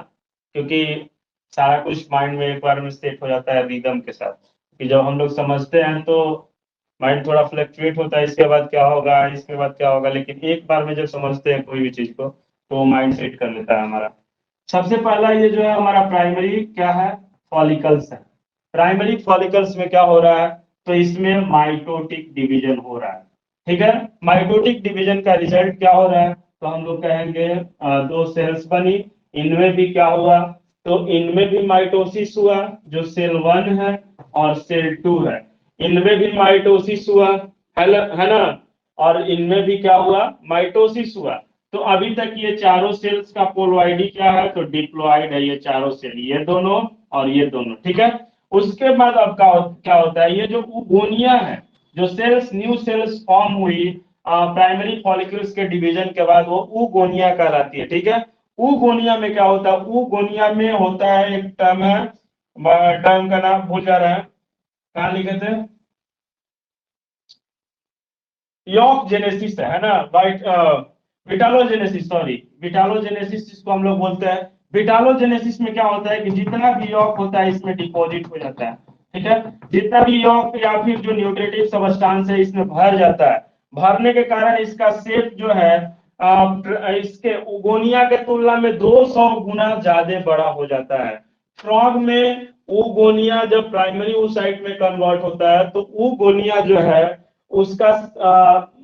क्योंकि सारा कुछ माइंड में एक बार में सेट हो जाता है रिदम के साथ, कि जब हम लोग समझते हैं तो माइंड थोड़ा फ्लक्चुएट होता है, इसके बाद क्या होगा, इसके बाद क्या होगा, लेकिन एक बार में जब समझते हैं कोई भी चीज को तो माइंड सेट कर लेता है हमारा। सबसे पहला ये जो है हमारा प्राइमरी क्या है, फॉलिकल्स है। प्राइमरी फॉलिकल्स में क्या हो रहा है, तो इसमें माइटोटिक डिवीजन हो रहा है। ठीक है, माइटोटिक डिवीजन का रिजल्ट क्या हो रहा है, तो हम लोग कहेंगे दो सेल्स बनी, इनमें भी क्या हुआ, तो इनमें भी माइटोसिस हुआ, जो सेल 1 है और सेल 2 है, इनमें भी माइटोसिस हुआ, है ना, और इनमें भी क्या हुआ, माइटोसिस हुआ। तो अभी तक ये चारों सेल्स का पोलॉइडी क्या है, तो डिप्लॉइड है, ये चारों सेल, ये दोनों और ये दोनों। ठीक है, उसके बाद अब क्या होता है, ये जो उगोनिया है, जो सेल्स न्यू सेल्स फॉर्म हुई प्राइमरी फॉलिकल्स के डिवीजन के बाद, वो उगोनिया कहलाती है। ठीक है, उगोनिया में क्या होता है, उगोनिया में होता है एक टर्म है, टर्म का नाम भूल जा रहा है, कहाँ लिखे थे, यॉक जेनेसिस है ना, वाइट विटालोजेनेसिस, सॉरी विटालोजेनेसिस जिसको हम लोग बोलते हैं। विटालोजेनेसिस में क्या होता है कि जितना भी यॉक होता है इसमें डिपॉजिट हो जाता है। ठीक है, जितना भी यॉक या फिर जो न्यूट्रिटिव सबस्टांस है इसमें भर जाता है, भरने के कारण इसका शेप जो है इसके उगोनिया के तुलना में 200 गुना ज्यादा बड़ा हो जाता है। फ्रॉग में उगोनिया जब प्राइमरी oocyte में कन्वर्ट होता है तो उगोनिया जो है उसका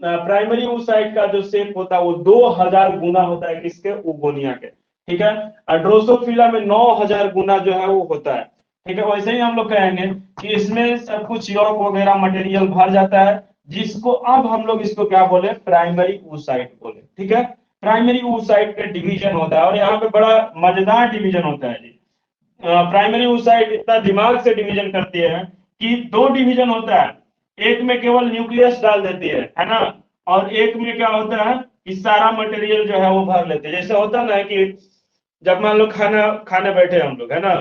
प्राइमरी oocyte का जो शेप होता है वो 2000 गुना होता है किसके, उगोनिया के। ठीक है, ड्रोसोफिला में 9000 गुना जो है वो होता है। ठीक है, वैसे ही हम लोग कहेंगे कि इसमें सब कुछ यॉक वगैरह मटेरियल भर जाता है, जिसको अब हम लोग इसको क्या बोले, प्राइमरी oocyte बोले। ठीक है, प्राइमरी oocyte का डिवीजन होता है और यहाँ पे बड़ा मजेदार डिवीजन होता है जी। प्राइमरी oocyte इतना दिमाग से डिवीजन करती है कि दो डिवीजन होता है, एक में केवल न्यूक्लियस डाल देती है ना, और एक में क्या होता है कि सारा मटेरियल जो है वो भर लेते हैं। जैसे होता ना कि जब मान लो खाना खाने बैठे हम लोग, है ना,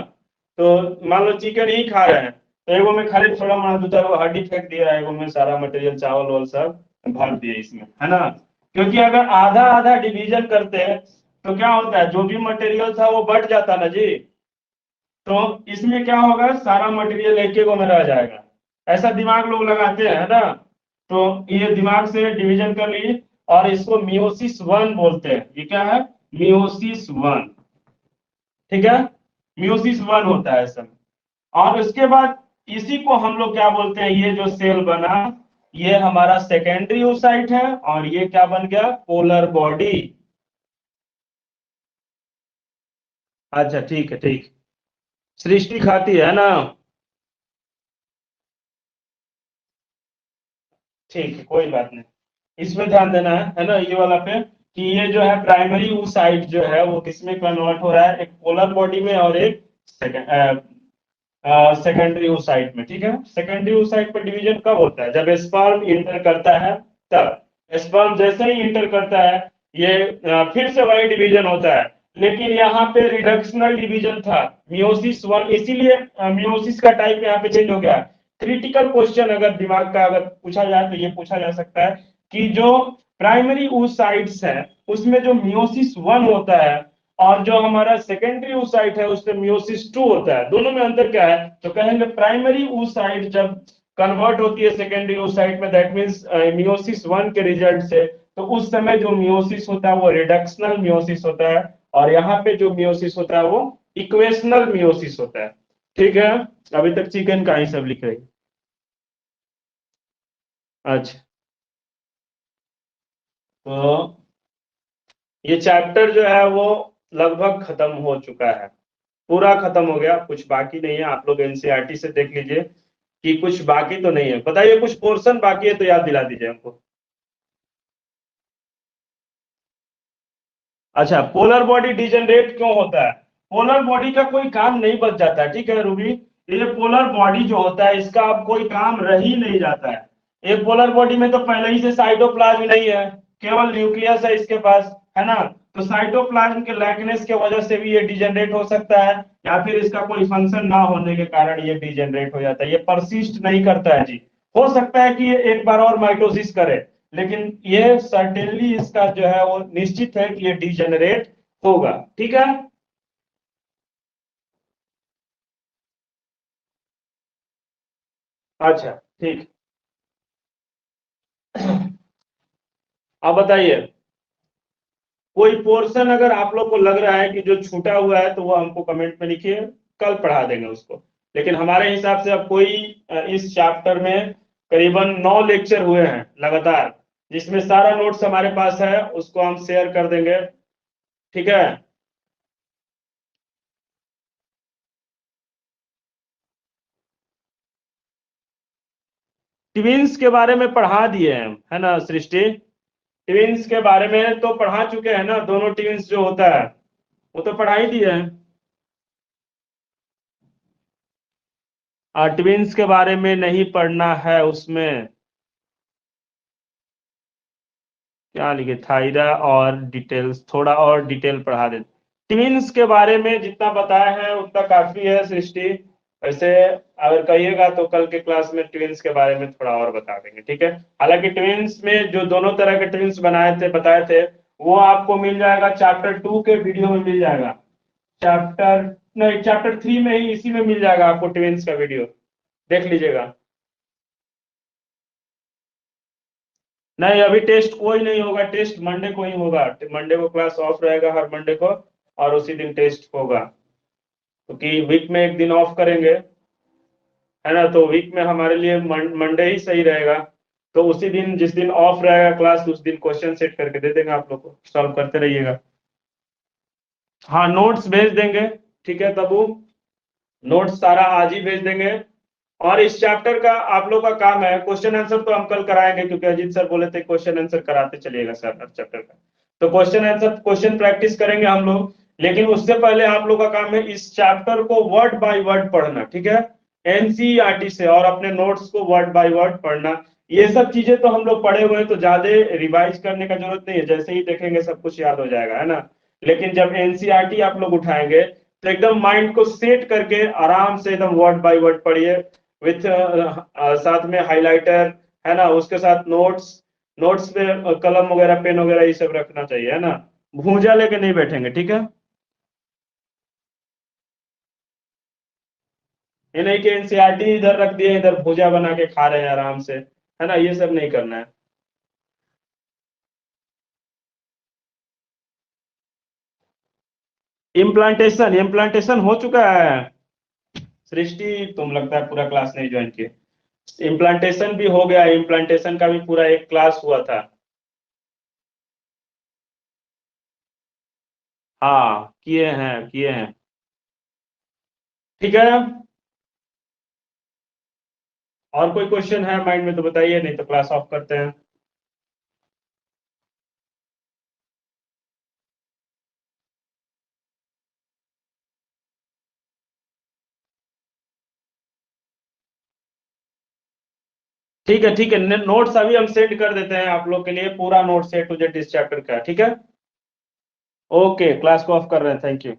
तो मान लो चिकन ही खा रहे हैं, तो एगो में खाली थोड़ा मान दो चार हड्डी फेंक दिया, एगो में सारा मटेरियल चावल वावल सब भर दिए इसमें, है ना। क्योंकि अगर आधा आधा डिवीजन करते हैं तो क्या होता है, जो भी मटेरियल था वो बट जाता ना जी, तो इसमें क्या होगा, सारा मटेरियल एक एक में रह जाएगा। ऐसा दिमाग लोग लगाते हैं ना, तो ये दिमाग से डिवीजन कर ली, और इसको मियोसिस 1 बोलते हैं। ये क्या है, मियोसिस 1। ठीक है, मियोसिस 1 होता है सब। और उसके बाद इसी को हम लोग क्या बोलते हैं, ये जो सेल बना ये हमारा सेकेंडरी oocyte है, और ये क्या बन गया, पोलर बॉडी। अच्छा ठीक है, ठीक, सृष्टि खाती है ना, ठीक है, कोई बात नहीं, इसमें ध्यान देना है ना, ये वाला पे, कि ये जो है प्राइमरी oocyte जो है वो किसमें कन्वर्ट हो रहा है, एक पोलर बॉडी में और एक सेकेंडरी oocyte में। ठीक है, सेकेंडरी oocyte पर डिवीजन कब होता है, जब स्पर्म इंटर करता है तब। स्पर्म जैसे ही इंटर करता है ये फिर से वही डिवीजन होता है, लेकिन यहाँ पे रिडक्शनल डिवीजन था, मियोसिस 1, इसीलिए मियोसिस का टाइप यहाँ पे चेंज हो गया। क्रिटिकल क्वेश्चन अगर दिमाग का अगर पूछा जाए तो ये पूछा जा सकता है कि जो प्राइमरी oocytes है उसमें जो मियोसिस 1 होता है और जो हमारा सेकेंडरी oocyte है उसमें मियोसिस 2 होता है। दोनों में अंतर क्या है? तो कहेंगे प्राइमरी oocyte जब कन्वर्ट होती है सेकेंडरी oocyte में, दैट मींस मियोसिस 1 के रिजल्ट से, तो उस समय जो मियोसिस होता है वो रिडक्शनल मियोसिस होता है, और यहाँ पे जो मियोसिस होता है वो इक्वेशनल मियोसिस होता है। ठीक है, अभी तक चिकन का ही सब लिख रही। अच्छा, तो ये चैप्टर जो है वो लगभग खत्म हो चुका है, पूरा खत्म हो गया, कुछ बाकी नहीं है। आप लोग एनसीईआरटी से देख लीजिए कि कुछ बाकी तो नहीं है। बताइए, कुछ पोर्शन बाकी है तो याद दिला दीजिए हमको। अच्छा, पोलर बॉडी डिजेनरेट क्यों होता है? पोलर बॉडी का कोई काम नहीं बच जाता है, ठीक है रूबी। ये पोलर बॉडी जो होता है इसका अब कोई काम रह ही नहीं जाता है। ये पोलर बॉडी में तो पहले ही से साइटोप्लाज्म नहीं है, केवल न्यूक्लियस है इसके पास, है ना। तो साइटोप्लाज्म के लैकनेस के वजह से भी ये डिजेनरेट हो सकता है, या फिर इसका कोई फंक्शन ना होने के कारण ये डिजेनरेट हो जाता है। ये परसिस्ट नहीं करता है जी। हो सकता है कि ये एक बार और माइटोसिस करे, लेकिन ये सर्टेनली इसका जो है वो निश्चित है कि ये डिजेनरेट होगा। ठीक है, अच्छा ठीक। अब बताइए, कोई पोर्शन अगर आप लोग को लग रहा है कि जो छूटा हुआ है तो वो हमको कमेंट में लिखिए, कल पढ़ा देंगे उसको। लेकिन हमारे हिसाब से अब कोई इस चैप्टर में करीबन 9 लेक्चर हुए हैं लगातार, जिसमें सारा नोट्स हमारे पास है, उसको हम शेयर कर देंगे। ठीक है, ट्विंस के बारे में पढ़ा दिए हैं, है ना सृष्टि। ट्विंस के बारे में तो पढ़ा चुके हैं ना, दोनों ट्विंस जो होता है वो तो पढ़ा ही दिए हैं। और ट्विंस के बारे में नहीं पढ़ना है उसमें क्या लिखे, थायरा और डिटेल्स, थोड़ा और डिटेल पढ़ा दे। ट्विंस के बारे में जितना बताया है उतना काफी है सृष्टि। वैसे अगर कहिएगा तो कल के क्लास में ट्विंस के बारे में थोड़ा और बता देंगे, ठीक है। हालांकि ट्विंस में जो दोनों तरह के ट्विंस बनाए थे, बताए थे, वो आपको मिल जाएगा चैप्टर 2 के वीडियो में मिल जाएगा। चैप्टर नहीं, चैप्टर 3 में ही, इसी में मिल जाएगा आपको ट्विंस का वीडियो, देख लीजिएगा। नहीं, अभी टेस्ट कोई नहीं होगा, टेस्ट मंडे को ही होगा। मंडे को क्लास ऑफ रहेगा हर मंडे को, और उसी दिन टेस्ट होगा, क्योंकि वीक में एक दिन ऑफ करेंगे, है ना। तो वीक में हमारे लिए मंडे ही सही रहेगा। तो उसी दिन, जिस दिन ऑफ रहेगा क्लास, उस दिन क्वेश्चन सेट करके दे देंगे आप लोग को, सॉल्व करते रहिएगा। हाँ, नोट्स भेज देंगे, ठीक है तबू, नोट्स सारा आज ही भेज देंगे। और इस चैप्टर का आप लोग का काम है, क्वेश्चन आंसर तो हम कल कराएंगे, क्योंकि अजीत सर बोले थे क्वेश्चन आंसर कराते चलिएगा सर हर चैप्टर का। तो क्वेश्चन आंसर, क्वेश्चन प्रैक्टिस करेंगे हम लोग। लेकिन उससे पहले आप लोग का काम है इस चैप्टर को वर्ड बाय वर्ड पढ़ना, ठीक है। एनसीईआरटी से, और अपने नोट्स को वर्ड बाय वर्ड पढ़ना। ये सब चीजें तो हम लोग पढ़े हुए हैं, तो ज्यादा रिवाइज करने का जरूरत नहीं है, जैसे ही देखेंगे सब कुछ याद हो जाएगा, है ना। लेकिन जब एनसीईआरटी आप लोग उठाएंगे तो एकदम माइंड को सेट करके आराम से एकदम वर्ड बाय वर्ड पढ़िए, विथ साथ में हाइलाइटर, है ना, उसके साथ नोट्स। नोट्स पे कलम वगैरह, पेन वगैरह ये सब रखना चाहिए, है ना। भूजा लेके नहीं बैठेंगे, ठीक है। ये नहीं कि एनसीईआरटी इधर रख दिए, इधर भूजा बना के खा रहे हैं आराम से, है ना, ये सब नहीं करना है। इम्प्लांटेशन, इम्प्लांटेशन हो चुका है सृष्टि, तुम लगता है पूरा क्लास नहीं ज्वाइन किए। इम्प्लांटेशन भी हो गया, इम्प्लांटेशन का भी पूरा एक क्लास हुआ था। हाँ, किए हैं, किए हैं। ठीक है, और कोई क्वेश्चन है माइंड में तो बताइए, नहीं तो क्लास ऑफ करते हैं। ठीक है, ठीक है, नोट्स अभी हम सेंड कर देते हैं आप लोग के लिए, पूरा नोट्स A to Z इस चैप्टर का, ठीक है। ओके, क्लास को ऑफ कर रहे हैं, थैंक यू।